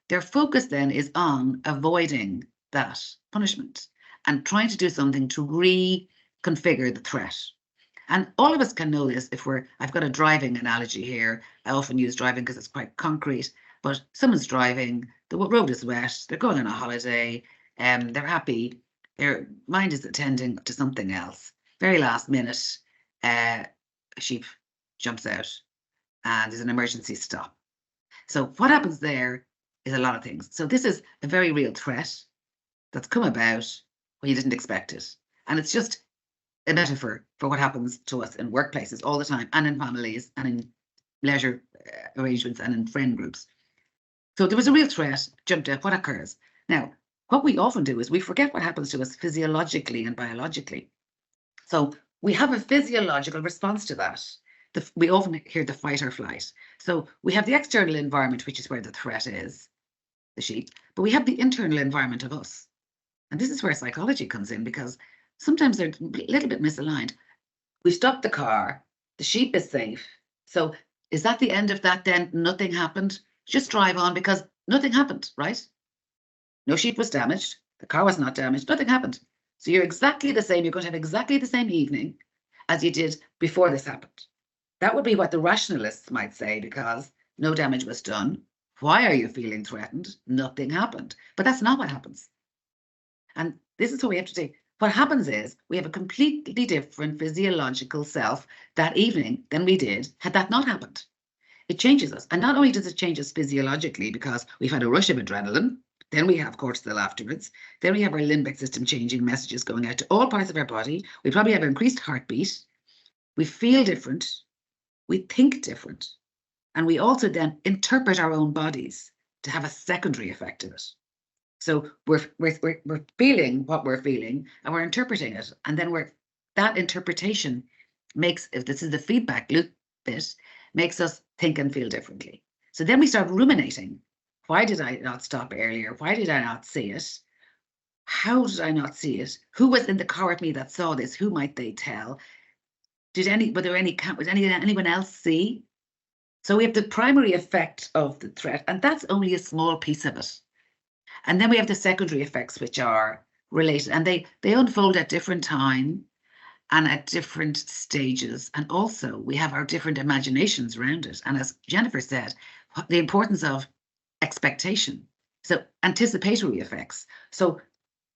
their focus then is on avoiding that punishment and trying to do something to reconfigure the threat. And all of us can know this if I've got a driving analogy here. I often use driving because it's quite concrete, but someone's driving, the road is wet, they're going on a holiday, they're happy, their mind is attending to something else. Very last minute, a sheep jumps out and there's an emergency stop. So what happens there is a lot of things. So this is a very real threat that's come about when you didn't expect it. And it's just a metaphor for what happens to us in workplaces all the time, and in families, and in leisure arrangements, and in friend groups. So there was a real threat, jumped out, what occurs? Now, what we often do is we forget what happens to us physiologically and biologically. So we have a physiological response to that. We often hear the fight or flight. So we have the external environment, which is where the threat is, the sheep, but we have the internal environment of us. And this is where psychology comes in, because sometimes they're a little bit misaligned. We stopped the car, the sheep is safe. So is that the end of that then? Nothing happened? Just drive on, because nothing happened, right? No sheep was damaged. The car was not damaged. Nothing happened. So you're exactly the same. You're going to have exactly the same evening as you did before this happened. That would be what the rationalists might say, because no damage was done. Why are you feeling threatened? Nothing happened. But that's not what happens. And this is what we have to do. What happens is we have a completely different physiological self that evening than we did had that not happened. It changes us. And not only does it change us physiologically because we've had a rush of adrenaline, then we have cortisol afterwards, then we have our limbic system changing messages going out to all parts of our body. We probably have increased heartbeat. We feel different. We think different. And we also then interpret our own bodies to have a secondary effect of it. So we're feeling what we're feeling and we're interpreting it. And then that interpretation makes, if this is the feedback loop bit, makes us think and feel differently. So then we start ruminating. Why did I not stop earlier? Why did I not see it? How did I not see it? Who was in the car with me that saw this? Who might they tell? Was anyone else see? So we have the primary effect of the threat, and that's only a small piece of it. And then we have the secondary effects, which are related, and they unfold at different time and at different stages. And also we have our different imaginations around it. And as Jennifer said, the importance of expectation. So anticipatory effects. So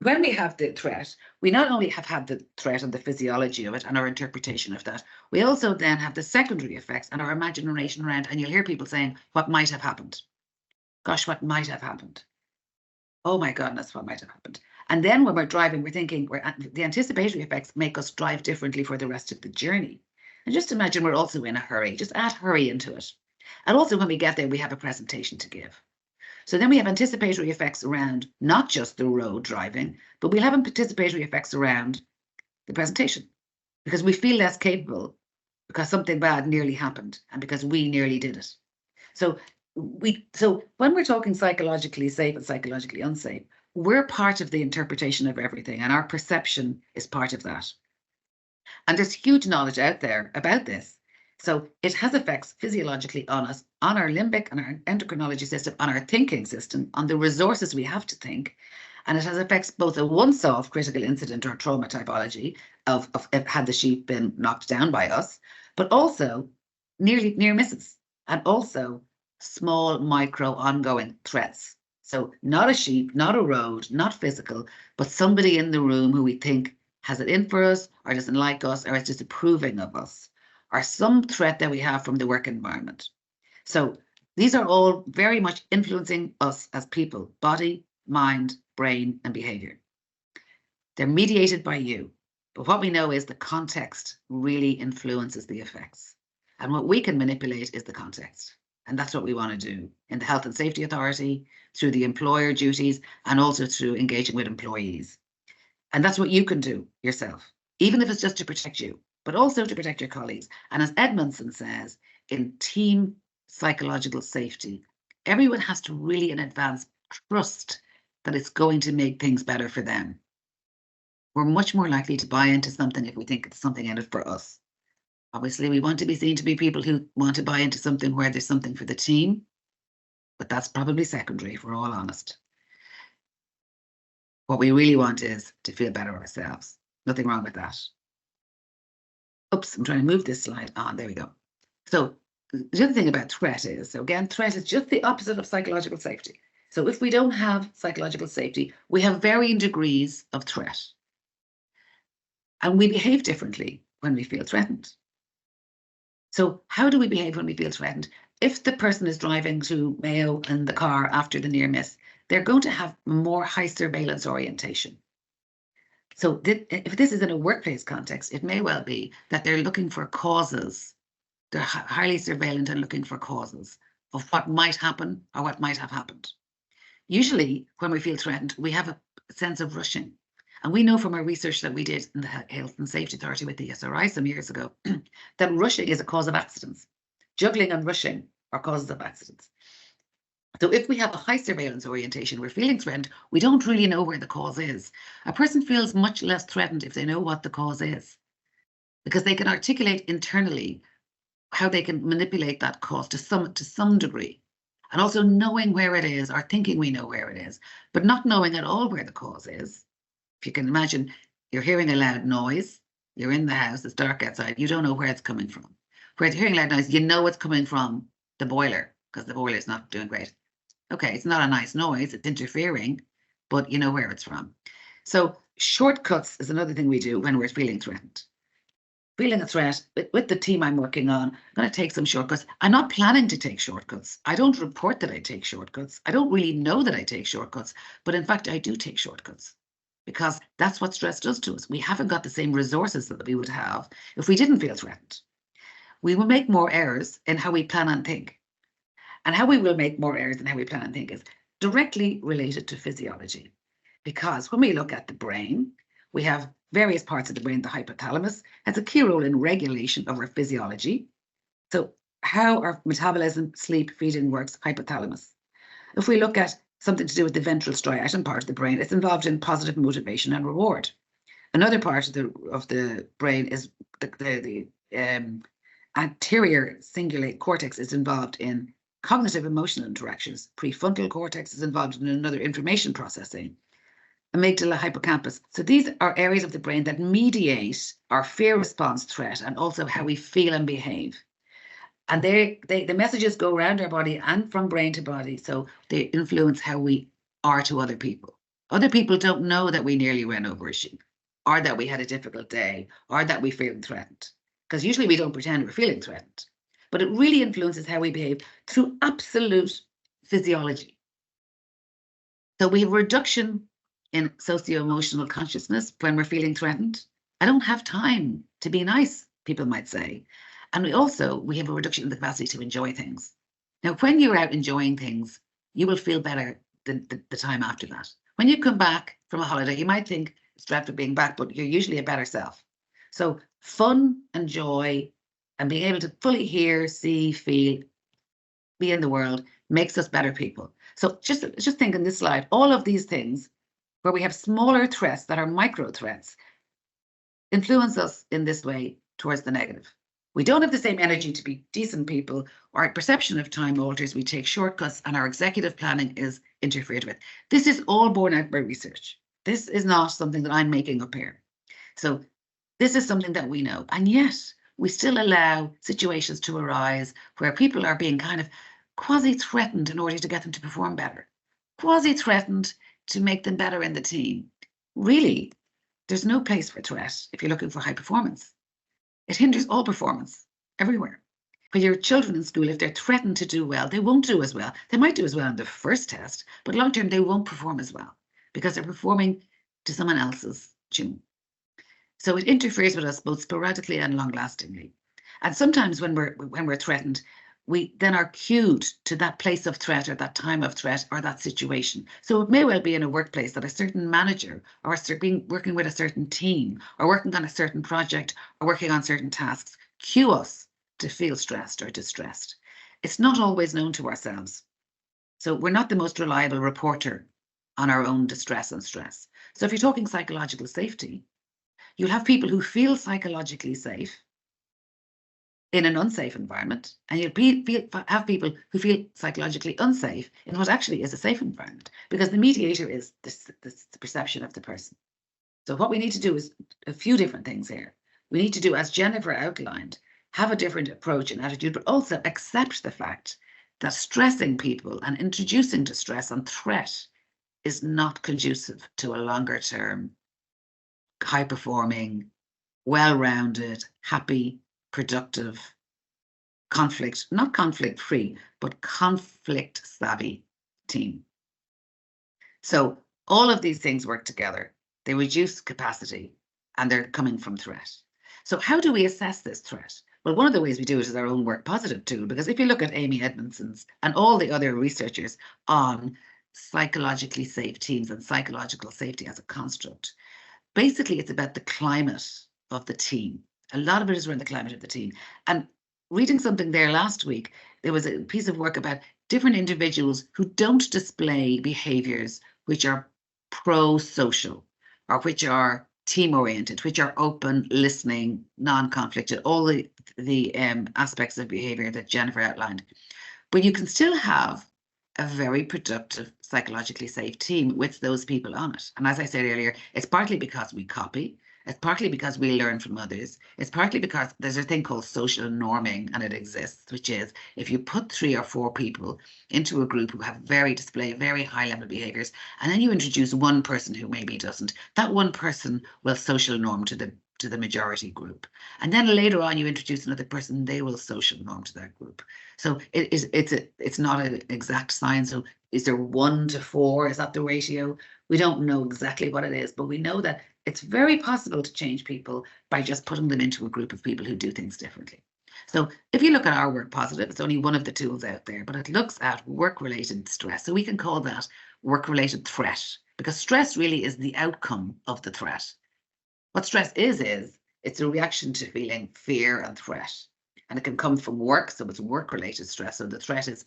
when we have the threat, we not only have had the threat and the physiology of it and our interpretation of that, we also then have the secondary effects and our imagination around, and you'll hear people saying, what might have happened? Gosh, what might have happened? Oh my goodness, what might have happened? And then when we're driving, we're thinking the anticipatory effects make us drive differently for the rest of the journey. And just imagine we're also in a hurry, just add hurry into it. And also when we get there, we have a presentation to give. So then we have anticipatory effects around not just the road driving, but we'll have anticipatory effects around the presentation because we feel less capable because something bad nearly happened and because we nearly did it. So when we're talking psychologically safe and psychologically unsafe, we're part of the interpretation of everything, and our perception is part of that. And there's huge knowledge out there about this. So it has effects physiologically on us, on our limbic and our endocrinology system, on our thinking system, on the resources we have to think. And it has effects both a once-off critical incident or trauma typology of had the sheep been knocked down by us, but also near misses, and also small micro ongoing threats. So not a sheep, not a road, not physical, but somebody in the room who we think has it in for us or doesn't like us or is disapproving of us, or some threat that we have from the work environment. So these are all very much influencing us as people, body, mind, brain, and behavior. They're mediated by you, but what we know is the context really influences the effects. And what we can manipulate is the context. And that's what we want to do in the Health and Safety Authority, through the employer duties, and also through engaging with employees. And that's what you can do yourself, even if it's just to protect you, but also to protect your colleagues. And as Edmondson says, in team psychological safety, everyone has to really in advance trust that it's going to make things better for them. We're much more likely to buy into something if we think it's something in it for us. Obviously, we want to be seen to be people who want to buy into something where there's something for the team, but that's probably secondary if we're all honest. What we really want is to feel better ourselves. Nothing wrong with that. Oops, I'm trying to move this slide on. There we go. So the other thing about threat is, so again, threat is just the opposite of psychological safety. So if we don't have psychological safety, we have varying degrees of threat. And we behave differently when we feel threatened. So how do we behave when we feel threatened? If the person is driving to Mayo in the car after the near miss, they're going to have more high surveillance orientation. So if this is in a workplace context, it may well be that they're looking for causes. They're highly surveillant and looking for causes of what might happen or what might have happened. Usually when we feel threatened, we have a sense of rushing. And we know from our research that we did in the Health and Safety Authority with the SRI some years ago, that rushing is a cause of accidents. Juggling and rushing are causes of accidents. So if we have a high surveillance orientation, we're feeling threatened, we don't really know where the cause is. A person feels much less threatened if they know what the cause is, because they can articulate internally how they can manipulate that cause to some degree. And also knowing where it is or thinking we know where it is, but not knowing at all where the cause is. If you can imagine, you're hearing a loud noise, you're in the house, it's dark outside, you don't know where it's coming from. Where you're hearing loud noise, you know it's coming from the boiler because the boiler is not doing great. Okay, it's not a nice noise, it's interfering, but you know where it's from. So shortcuts is another thing we do when we're feeling threatened. Feeling a threat with the team I'm working on, I'm going to take some shortcuts. I'm not planning to take shortcuts. I don't report that I take shortcuts. I don't really know that I take shortcuts, but in fact, I do take shortcuts because that's what stress does to us. We haven't got the same resources that we would have if we didn't feel threatened. We will make more errors in how we plan and think. And how we will make more errors in how we plan and think is directly related to physiology. Because when we look at the brain, we have various parts of the brain. The hypothalamus has a key role in regulation of our physiology. So how our metabolism, sleep, feeding works, hypothalamus. If we look at something to do with the ventral striatum part of the brain, it's involved in positive motivation and reward. Another part of the brain is the anterior cingulate cortex is involved in cognitive emotional interactions. Prefrontal cortex is involved in another information processing. Amygdala, hippocampus. So these are areas of the brain that mediate our fear response threat and also how we feel and behave. And the messages go around our body and from brain to body. So they influence how we are to other people. Other people don't know that we nearly ran over a sheep, or that we had a difficult day, or that we feel threatened. Because usually we don't pretend we're feeling threatened. But it really influences how we behave through absolute physiology. So we have a reduction in socio-emotional consciousness when we're feeling threatened. I don't have time to be nice, people might say. And we have a reduction in the capacity to enjoy things. Now, when you're out enjoying things, you will feel better the time after that. When you come back from a holiday, you might think it's dreadful being back, but you're usually a better self. So fun and joy and being able to fully hear, see, feel, be in the world makes us better people. So just think in this slide, all of these things where we have smaller threats that are micro threats influence us in this way towards the negative. We don't have the same energy to be decent people. Our perception of time alters. We take shortcuts and our executive planning is interfered with. This is all borne out by research. This is not something that I'm making up here. So this is something that we know. And yet we still allow situations to arise where people are being kind of quasi-threatened in order to get them to perform better. Quasi-threatened to make them better in the team. Really, there's no place for threat if you're looking for high performance. It hinders all performance everywhere. When your children in school, if they're threatened to do well, they won't do as well. They might do as well in the first test, but long term, they won't perform as well because they're performing to someone else's tune. So it interferes with us both sporadically and long-lastingly. And sometimes when we're threatened, we then are cued to that place of threat or that time of threat or that situation. So it may well be in a workplace that a certain manager or working with a certain team or working on a certain project or working on certain tasks cue us to feel stressed or distressed. It's not always known to ourselves. So we're not the most reliable reporter on our own distress and stress. So if you're talking psychological safety, you'll have people who feel psychologically safe in an unsafe environment, and you'll have people who feel psychologically unsafe in what actually is a safe environment, because the mediator is the perception of the person. So what we need to do is a few different things here. We need to do, as Jennifer outlined, have a different approach and attitude, but also accept the fact that stressing people and introducing distress and threat is not conducive to a longer term, high-performing, well-rounded, happy, productive, not conflict-free, but conflict-savvy team. So all of these things work together. They reduce capacity and they're coming from threat. So how do we assess this threat? Well, one of the ways we do it is our own work positive tool, because if you look at Amy Edmondson's and all the other researchers on psychologically safe teams and psychological safety as a construct, basically it's about the climate of the team. A lot of it is around the climate of the team. And reading something there last week, there was a piece of work about different individuals who don't display behaviors which are pro-social or which are team-oriented, which are open, listening, non-conflicted, all the aspects of behavior that Jennifer outlined. But you can still have a very productive, psychologically safe team with those people on it. And as I said earlier, it's partly because we copy. It's partly because we learn from others. It's partly because there's a thing called social norming, and it exists, which is if you put 3 or 4 people into a group who have display very high level behaviors, and then you introduce one person who maybe doesn't, that one person will social norm to the majority group. And then later on, you introduce another person, they will social norm to that group. So it's not an exact science. So is there 1 to 4? Is that the ratio? We don't know exactly what it is, but we know that it's very possible to change people by just putting them into a group of people who do things differently. So if you look at our Work Positive, it's only one of the tools out there, but it looks at work-related stress. So we can call that work-related threat, because stress really is the outcome of the threat. What stress is it's a reaction to feeling fear and threat. And it can come from work, so it's work-related stress. So the threat is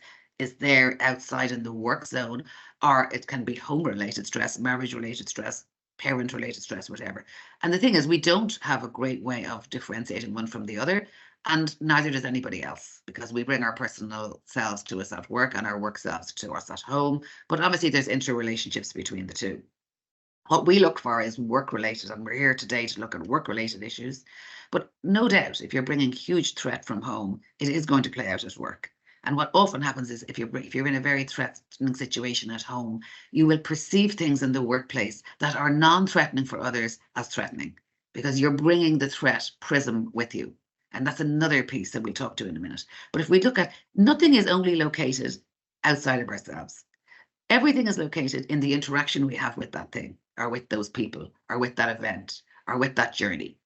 there outside in the work zone, or it can be home-related stress, marriage-related stress, parent-related stress, whatever. And the thing is, we don't have a great way of differentiating one from the other, and neither does anybody else, because we bring our personal selves to us at work and our work selves to us at home. But obviously, there's interrelationships between the two. What we look for is work-related, and we're here today to look at work-related issues. But no doubt, if you're bringing huge threat from home, it is going to play out at work. And what often happens is if you're in a very threatening situation at home, you will perceive things in the workplace that are non-threatening for others as threatening, because you're bringing the threat prism with you. And that's another piece that we'll talk to in a minute. But if we look at, nothing is only located outside of ourselves. Everything is located in the interaction we have with that thing, or with those people, or with that event, or with that journey.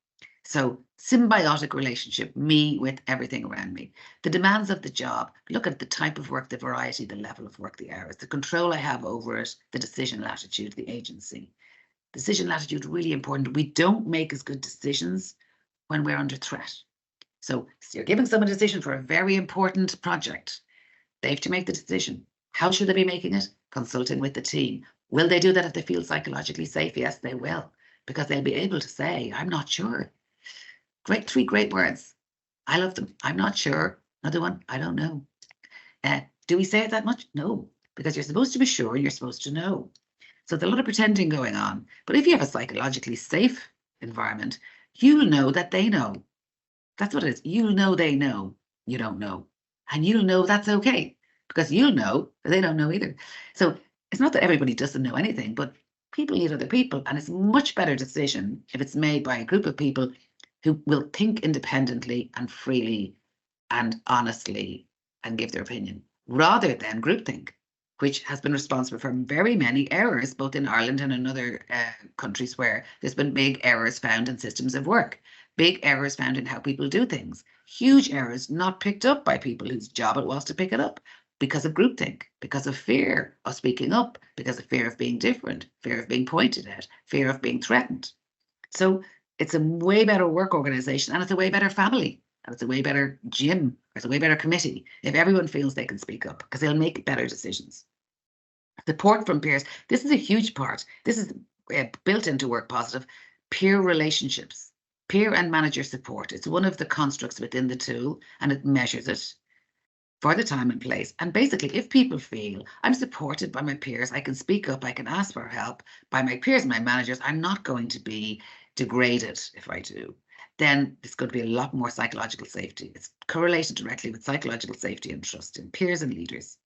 So symbiotic relationship, me with everything around me. The demands of the job, look at the type of work, the variety, the level of work, the hours, the control I have over it, the decision latitude, the agency. Decision latitude, really important. We don't make as good decisions when we're under threat. So you're giving someone a decision for a very important project. They have to make the decision. How should they be making it? Consulting with the team. Will they do that if they feel psychologically safe? Yes, they will, because they'll be able to say, I'm not sure. Great, 3 great words. I love them. I'm not sure. Another one, I don't know. Do we say it that much? No, because you're supposed to be sure and you're supposed to know. So there's a lot of pretending going on. But if you have a psychologically safe environment, you'll know that they know. That's what it is. You'll know they know you don't know. And you'll know that's okay, because you'll know they don't know either. So it's not that everybody doesn't know anything, but people need other people. And it's a much better decision if it's made by a group of people who will think independently and freely and honestly and give their opinion, rather than groupthink, which has been responsible for very many errors, both in Ireland and in other countries where there's been big errors found in systems of work, big errors found in how people do things, huge errors not picked up by people whose job it was to pick it up, because of groupthink, because of fear of speaking up, because of fear of being different, fear of being pointed at, fear of being threatened. So it's a way better work organization, and it's a way better family, and it's a way better gym, or it's a way better committee if everyone feels they can speak up, because they'll make better decisions. Support from peers. This is a huge part. This is built into Work Positive. Peer relationships, peer and manager support. It's one of the constructs within the tool, and it measures it for the time and place. And basically, if people feel I'm supported by my peers, I can speak up, I can ask for help by my peers, my managers, I'm not going to be degraded if I do, then it's going to be a lot more psychological safety. It's correlated directly with psychological safety and trust in peers and leaders.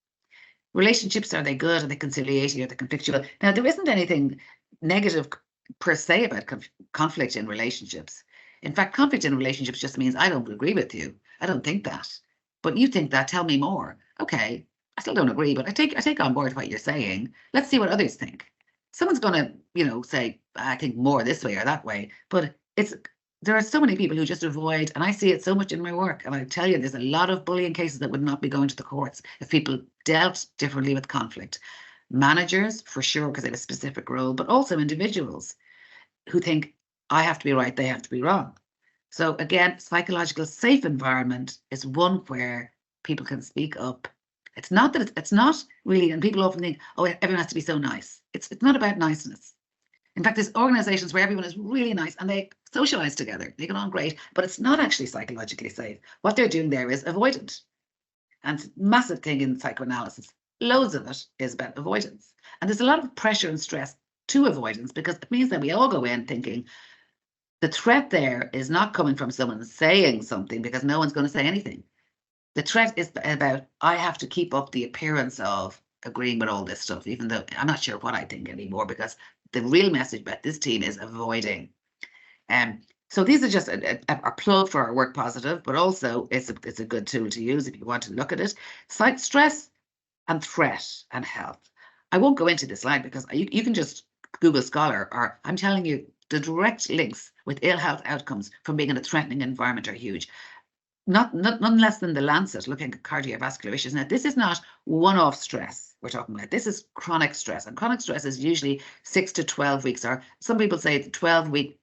Relationships, are they good? Are they conciliating? Are they conflictual? Now, there isn't anything negative per se about conflict in relationships. In fact, conflict in relationships just means I don't agree with you. I don't think that. But you think that, tell me more. Okay, I still don't agree, but I take on board what you're saying. Let's see what others think. Someone's going to, say, I think more this way or that way, but there are so many people who just avoid, and I see it so much in my work, and I tell you, there's a lot of bullying cases that would not be going to the courts if people dealt differently with conflict. Managers, for sure, because they have a specific role, but also individuals who think, I have to be right, they have to be wrong. So again, psychological safe environment is one where people can speak up. It's not that it's not really, and people often think, oh, everyone has to be so nice. It's not about niceness. In fact, there's organizations where everyone is really nice and they socialize together. They get on great, but it's not actually psychologically safe. What they're doing there is avoidant. And it's a massive thing in psychoanalysis. Loads of it is about avoidance. And there's a lot of pressure and stress to avoidance, because it means that we all go in thinking, The threat there is not coming from someone saying something, because no one's going to say anything. The threat is about, I have to keep up the appearance of agreeing with all this stuff, even though I'm not sure what I think anymore, because the real message about this team is avoiding. So these are just a plug for our Work Positive, but also it's a good tool to use if you want to look at it. Like stress and threat and health. I won't go into this slide because you can just Google Scholar, or I'm telling you, the direct links with ill health outcomes from being in a threatening environment are huge. None less than the Lancet looking at cardiovascular issues. Now, this is not one-off stress we're talking about. This is chronic stress, and chronic stress is usually 6 to 12 weeks, or some people say the 12-week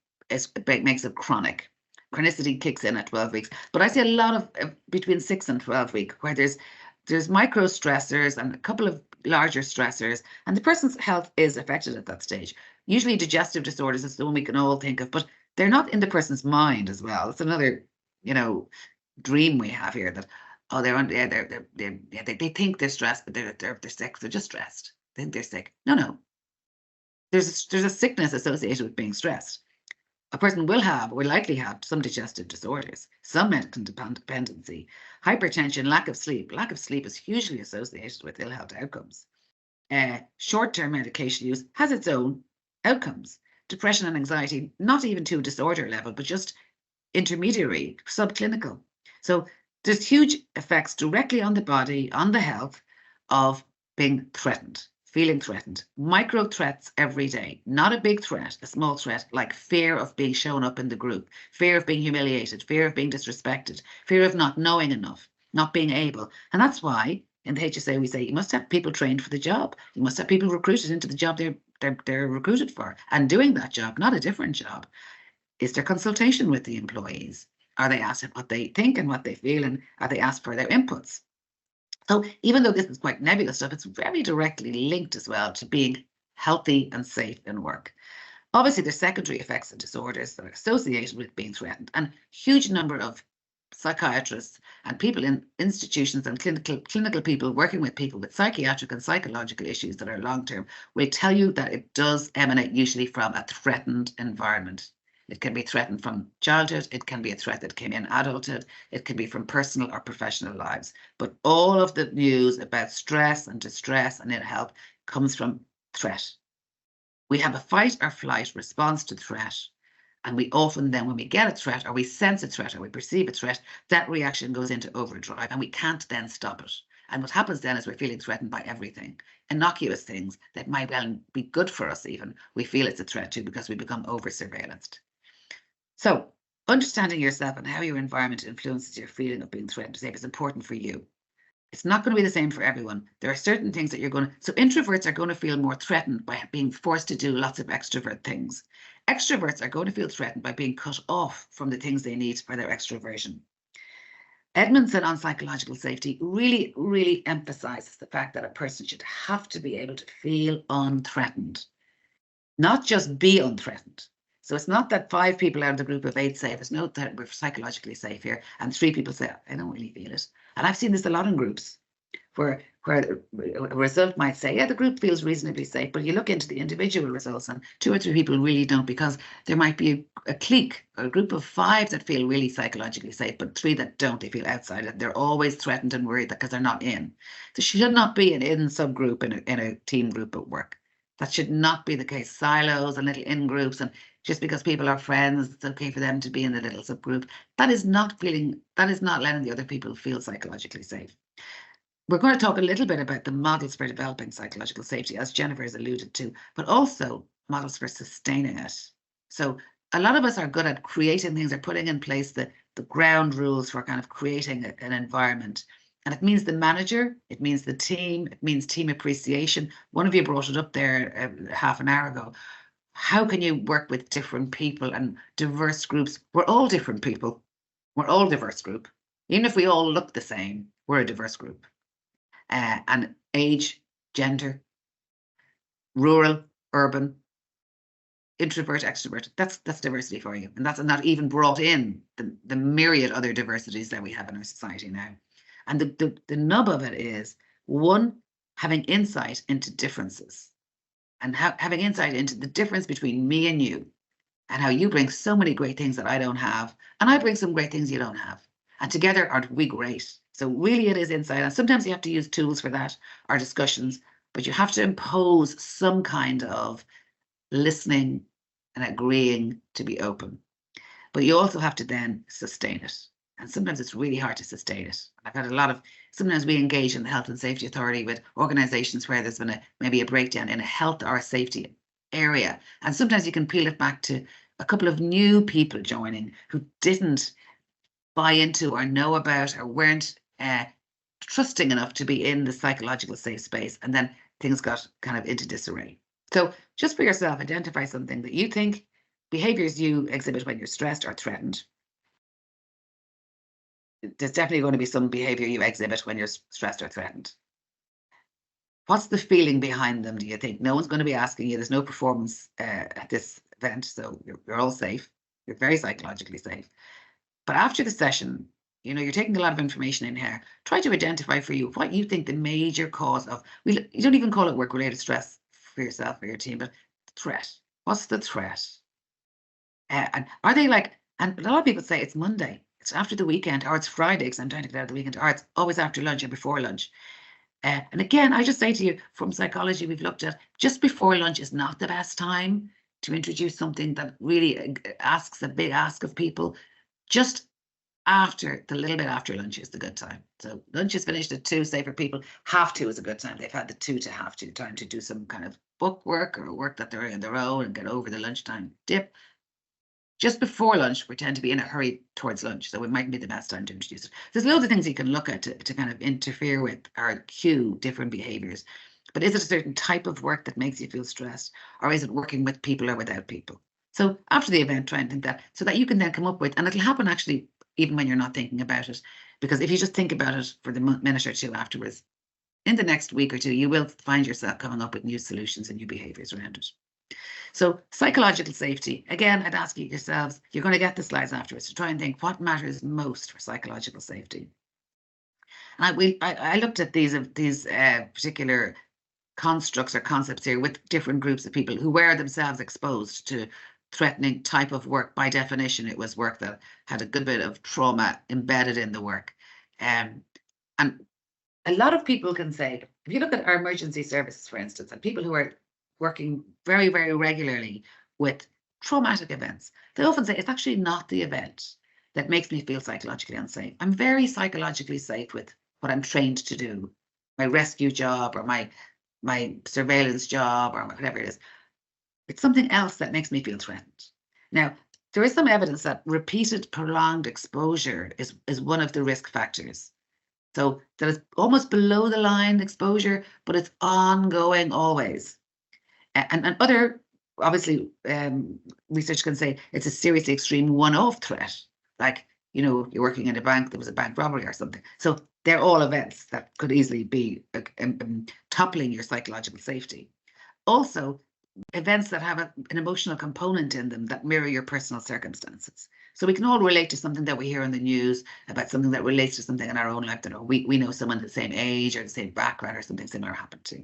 makes it chronic. Chronicity kicks in at 12 weeks, but I see a lot of between 6 and 12 weeks where there's micro stressors and a couple of larger stressors, and the person's health is affected at that stage. Usually digestive disorders is the one we can all think of, but they're not in the person's mind as well. It's another, dream we have here, that they think they're stressed, but they're sick. They're just stressed. They think they're sick. No. There's a sickness associated with being stressed. A person will likely have some digestive disorders, some medical dependency, hypertension, lack of sleep. Lack of sleep is hugely associated with ill health outcomes. Short-term medication use has its own outcomes. Depression and anxiety, not even to a disorder level, but just intermediary, subclinical. So there's huge effects directly on the body, on the health of being threatened, feeling threatened. Micro threats every day, not a big threat, a small threat, like fear of being shown up in the group, fear of being humiliated, fear of being disrespected, fear of not knowing enough, not being able. And that's why in the HSA we say you must have people trained for the job. You must have people recruited into the job they're recruited for, and doing that job, not a different job. Is there consultation with the employees? Are they asked what they think and what they feel, and are they asked for their inputs? So even though this is quite nebulous stuff, it's very directly linked as well to being healthy and safe in work. Obviously, there's secondary effects and disorders that are associated with being threatened, and huge number of psychiatrists and people in institutions and clinical people working with people with psychiatric and psychological issues that are long-term will tell you that it does emanate usually from a threatened environment. It can be threatened from childhood. It can be a threat that came in adulthood. It can be from personal or professional lives. But all of the news about stress and distress and ill health comes from threat. We have a fight or flight response to threat. And we often then, when we get a threat, or we sense a threat, or we perceive a threat, that reaction goes into overdrive, and we can't then stop it. And what happens then is we're feeling threatened by everything. Innocuous things that might well be good for us even, we feel it's a threat to, because we become over-surveillanced. So understanding yourself and how your environment influences your feeling of being threatened or safe is important for you. It's not going to be the same for everyone. There are certain things that so introverts are going to feel more threatened by being forced to do lots of extrovert things. Extroverts are going to feel threatened by being cut off from the things they need for their extroversion. Edmondson on psychological safety really, really emphasizes the fact that a person should have to be able to feel unthreatened, not just be unthreatened. So it's not that 5 people out of the group of 8 say, there's no that we're psychologically safe here, and 3 people say, I don't really feel it. And I've seen this a lot in groups where a result might say, yeah, the group feels reasonably safe, but you look into the individual results and 2 or 3 people really don't, because there might be a clique or a group of 5 that feel really psychologically safe, but 3 that don't, they feel outside it. They're always threatened and worried because they're not in. There should not be an in subgroup in a team group at work. That should not be the case. Silos and little in groups, and just because people are friends, it's okay for them to be in the little subgroup. That is not letting the other people feel psychologically safe. We're going to talk a little bit about the models for developing psychological safety, as Jennifer has alluded to, but also models for sustaining it. So a lot of us are good at creating things, or putting in place the ground rules for kind of creating an environment. And it means the manager, it means the team, it means team appreciation. One of you brought it up there half an hour ago. How can you work with different people and diverse groups? We're all different people. We're all a diverse group. Even if we all look the same, we're a diverse group. And age, gender, rural, urban, introvert, extrovert, that's diversity for you. And that's not even brought in the myriad other diversities that we have in our society now. And the nub of it is, one, having insight into differences, and having insight into the difference between me and you. and how you bring so many great things that I don't have, and I bring some great things you don't have. And together, aren't we great? So really it is insight. And sometimes you have to use tools for that, or discussions, but you have to impose some kind of listening and agreeing to be open. But you also have to then sustain it. And sometimes it's really hard to sustain it. I've had a lot of, sometimes we engage in the Health and Safety Authority with organizations where there's been maybe a breakdown in a health or safety area. And sometimes you can peel it back to a couple of new people joining who didn't buy into or know about or weren't trusting enough to be in the psychological safe space. And then things got kind of into disarray. So just for yourself, identify something that you think, behaviors you exhibit when you're stressed or threatened. There's definitely going to be some behavior you exhibit when you're stressed or threatened. What's the feeling behind them, do you think? No one's going to be asking you. There's no performance at this event, so you're all safe. You're very psychologically safe. But after the session, you know, you're taking a lot of information in here. Try to identify for you what you think the major cause of, you don't even call it work-related stress for yourself or your team, but threat. What's the threat? And are they like, and a lot of people say it's Monday, it's after the weekend, or it's Friday because I'm trying to get out of the weekend, or it's always after lunch or before lunch. And again, I just say to you, from psychology, we've looked at just before lunch is not the best time to introduce something that really asks a big ask of people. Just after, the little bit after lunch is the good time. So lunch is finished at 2, say for people, 2:30 is a good time. They've had the 2 to 2:30 time to do some kind of book work or work that they're in their own and get over the lunchtime dip. Just before lunch, we tend to be in a hurry towards lunch, so it mightn't be the best time to introduce it. There's loads of things you can look at to kind of interfere with or cue different behaviors. But is it a certain type of work that makes you feel stressed, or is it working with people or without people? So after the event, try and think that, so that you can then come up with, and it'll happen actually even when you're not thinking about it, because if you just think about it for the minute or two afterwards, in the next week or two, you will find yourself coming up with new solutions and new behaviors around it. So psychological safety, again, I'd ask you yourselves, you're going to get the slides afterwards, to try and think what matters most for psychological safety. And I looked at these particular constructs or concepts here with different groups of people who were themselves exposed to threatening type of work. By definition, it was work that had a good bit of trauma embedded in the work. And a lot of people can say, if you look at our emergency services, for instance, and people who are working very, very regularly with traumatic events, they often say it's actually not the event that makes me feel psychologically unsafe. I'm very psychologically safe with what I'm trained to do, my rescue job or my surveillance job or whatever it is. It's something else that makes me feel threatened. Now, there is some evidence that repeated prolonged exposure is one of the risk factors. So that is almost below the line exposure, but it's ongoing always. And other, obviously, research can say it's a seriously extreme one-off threat. Like, you know, you're working in a bank, there was a bank robbery or something. So they're all events that could easily be toppling your psychological safety. Also, events that have an emotional component in them that mirror your personal circumstances. So we can all relate to something that we hear in the news about something that relates to something in our own life that we know someone the same age or the same background or something similar happened to.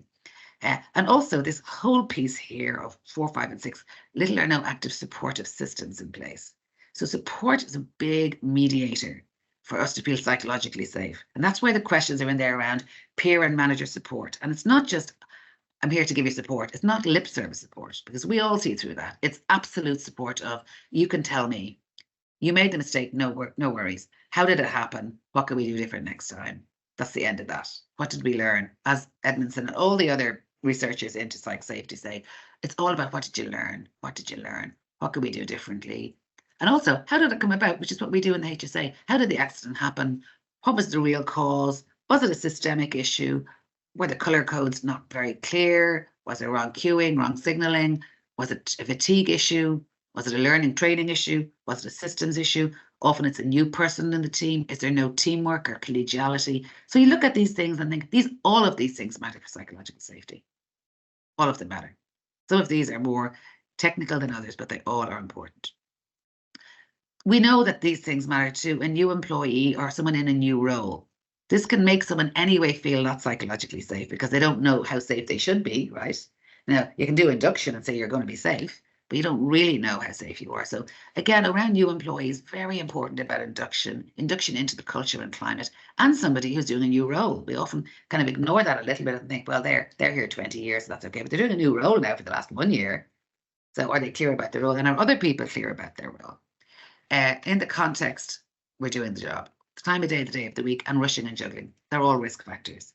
And also this whole piece here of 4, 5, and 6, little or no active supportive systems in place. So support is a big mediator for us to feel psychologically safe. And that's why the questions are in there around peer and manager support. And it's not just, I'm here to give you support. It's not lip service support, because we all see through that. It's absolute support of, you can tell me, you made the mistake, no worries. How did it happen? What can we do different next time? That's the end of that. What did we learn? As Edmondson and all the other researchers into psych safety say, it's all about what did you learn? What did you learn? What could we do differently? And also, how did it come about? Which is what we do in the HSA. How did the accident happen? What was the real cause? Was it a systemic issue? Were the color codes not very clear? Was it wrong cueing, wrong signaling? Was it a fatigue issue? Was it a learning training issue? Was it a systems issue? Often it's a new person in the team. Is there no teamwork or collegiality? So you look at these things and think all of these things matter for psychological safety. All of them matter. Some of these are more technical than others, but they all are important. We know that these things matter to a new employee or someone in a new role. This can make someone anyway feel not psychologically safe because they don't know how safe they should be, right? Now, you can do induction and say you're going to be safe, but you don't really know how safe you are. So again, around new employees, very important about induction into the culture and climate, and somebody who's doing a new role. We often kind of ignore that a little bit and think, well, they're here 20 years, so that's okay. But they're doing a new role now for the last 1 year. So are they clear about their role? And are other people clear about their role? In the context, we're doing the job. The time of day, the day of the week, and rushing and juggling. They're all risk factors.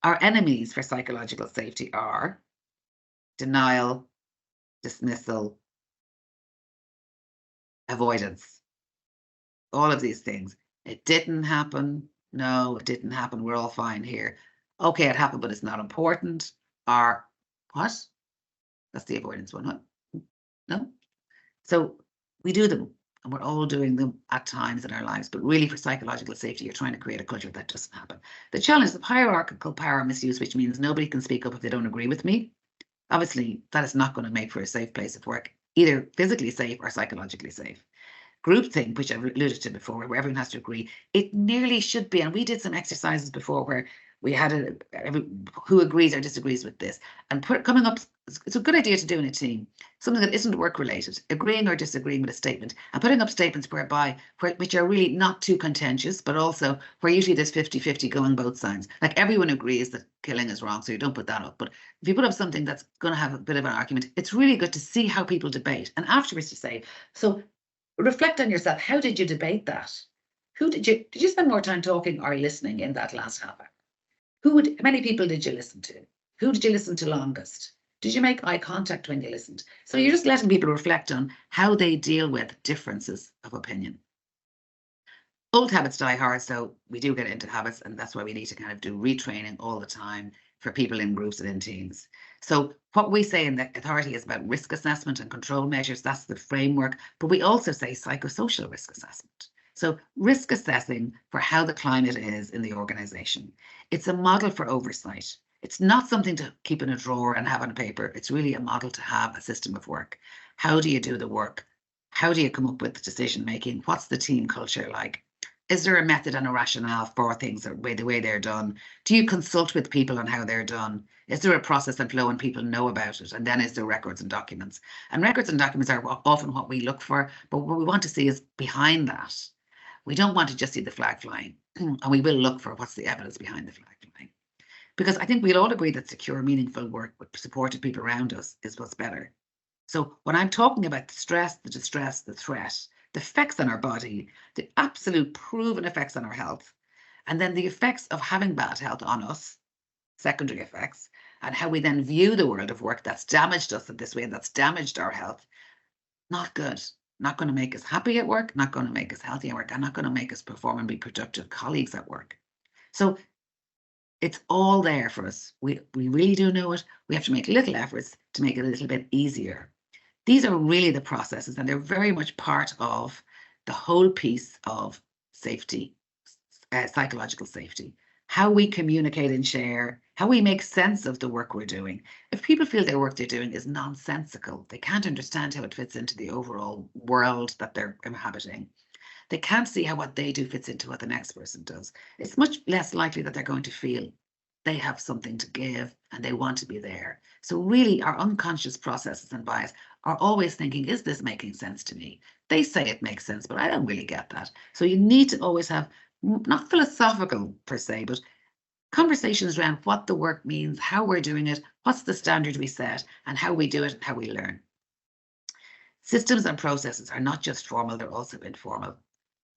Our enemies for psychological safety are denial, dismissal, avoidance. All of these things. It didn't happen. No, it didn't happen. We're all fine here. Okay, it happened, but it's not important. Or what? That's the avoidance one, huh? No? So we do them, and we're all doing them at times in our lives, but really for psychological safety, you're trying to create a culture that doesn't happen. The challenge of hierarchical power misuse, which means nobody can speak up if they don't agree with me. Obviously, that is not going to make for a safe place of work, either physically safe or psychologically safe. Groupthink, which I've alluded to before, where everyone has to agree, it nearly should be. And we did some exercises before where we had who agrees or disagrees with this, and coming up. It's a good idea to do in a team something that isn't work related, agreeing or disagreeing with a statement, and putting up statements which are really not too contentious, but also where usually there's 50-50 going both sides. Like everyone agrees that killing is wrong, so you don't put that up. But if you put up something that's going to have a bit of an argument, it's really good to see how people debate, and afterwards to say, so reflect on yourself. How did you debate that? Did you spend more time talking or listening in that last half hour? How many people did you listen to? Who did you listen to longest? Did you make eye contact when you listened? So you're just letting people reflect on how they deal with differences of opinion. Old habits die hard, so we do get into habits, and that's why we need to kind of do retraining all the time for people in groups and in teams. So what we say in the authority is about risk assessment and control measures. That's the framework, but we also say psychosocial risk assessment. So risk assessing for how the climate is in the organization. It's a model for oversight. It's not something to keep in a drawer and have on a paper. It's really a model to have a system of work. How do you do the work? How do you come up with decision making? What's the team culture like? Is there a method and a rationale for things the way they're done? Do you consult with people on how they're done? Is there a process and flow and people know about it? And then is there records and documents? And records and documents are often what we look for, but what we want to see is behind that. We don't want to just see the flag flying, and we will look for what's the evidence behind the flag flying. Because I think we'll all agree that secure, meaningful work with supported people around us is what's better. So when I'm talking about the stress, the distress, the threat, the effects on our body, the absolute proven effects on our health, and then the effects of having bad health on us, secondary effects, and how we then view the world of work that's damaged us in this way, that's damaged our health, not good. Not going to make us happy at work, not going to make us healthy at work, and not going to make us perform and be productive colleagues at work. So it's all there for us. We really do know it. We have to make little efforts to make it a little bit easier. These are really the processes, and they're very much part of the whole piece of safety, psychological safety. How we communicate and share, how we make sense of the work we're doing. If people feel their work they're doing is nonsensical, they can't understand how it fits into the overall world that they're inhabiting. They can't see how what they do fits into what the next person does. It's much less likely that they're going to feel they have something to give and they want to be there. So really our unconscious processes and bias are always thinking, is this making sense to me? They say it makes sense, but I don't really get that. So you need to always have, not philosophical per se, but conversations around what the work means, how we're doing it, what's the standard we set, and how we do it and how we learn. Systems and processes are not just formal, they're also informal.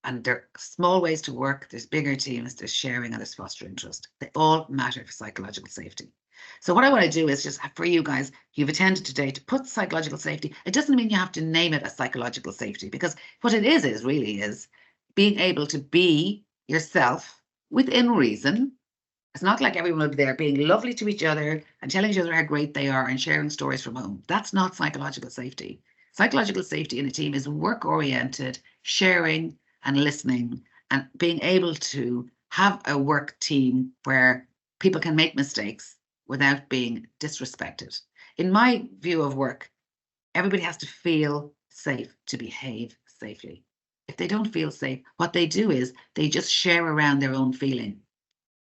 And there are small ways to work, there's bigger teams, there's sharing, and there's fostering trust. They all matter for psychological safety. So what I want to do is just for you guys, you've attended today, to put psychological safety. It doesn't mean you have to name it as psychological safety, because what it is really being able to be yourself within reason. It's not like everyone will be there being lovely to each other and telling each other how great they are and sharing stories from home. That's not psychological safety. Psychological safety in a team is work-oriented, sharing and listening, and being able to have a work team where people can make mistakes without being disrespected. In my view of work, everybody has to feel safe to behave safely. If they don't feel safe, what they do is they just share around their own feeling.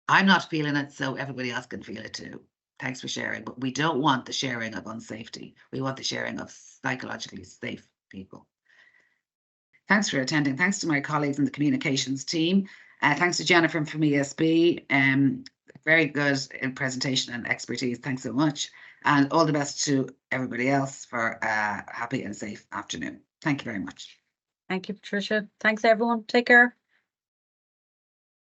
I'm not feeling it, so everybody else can feel it too. Thanks for sharing. But we don't want the sharing of unsafety. We want the sharing of psychologically safe people. Thanks for attending. Thanks to my colleagues in the communications team. Thanks to Jennifer from ESB. Very good in presentation and expertise. Thanks so much. And all the best to everybody else for a happy and safe afternoon. Thank you very much. Thank you, Patricia. Thanks, everyone. Take care.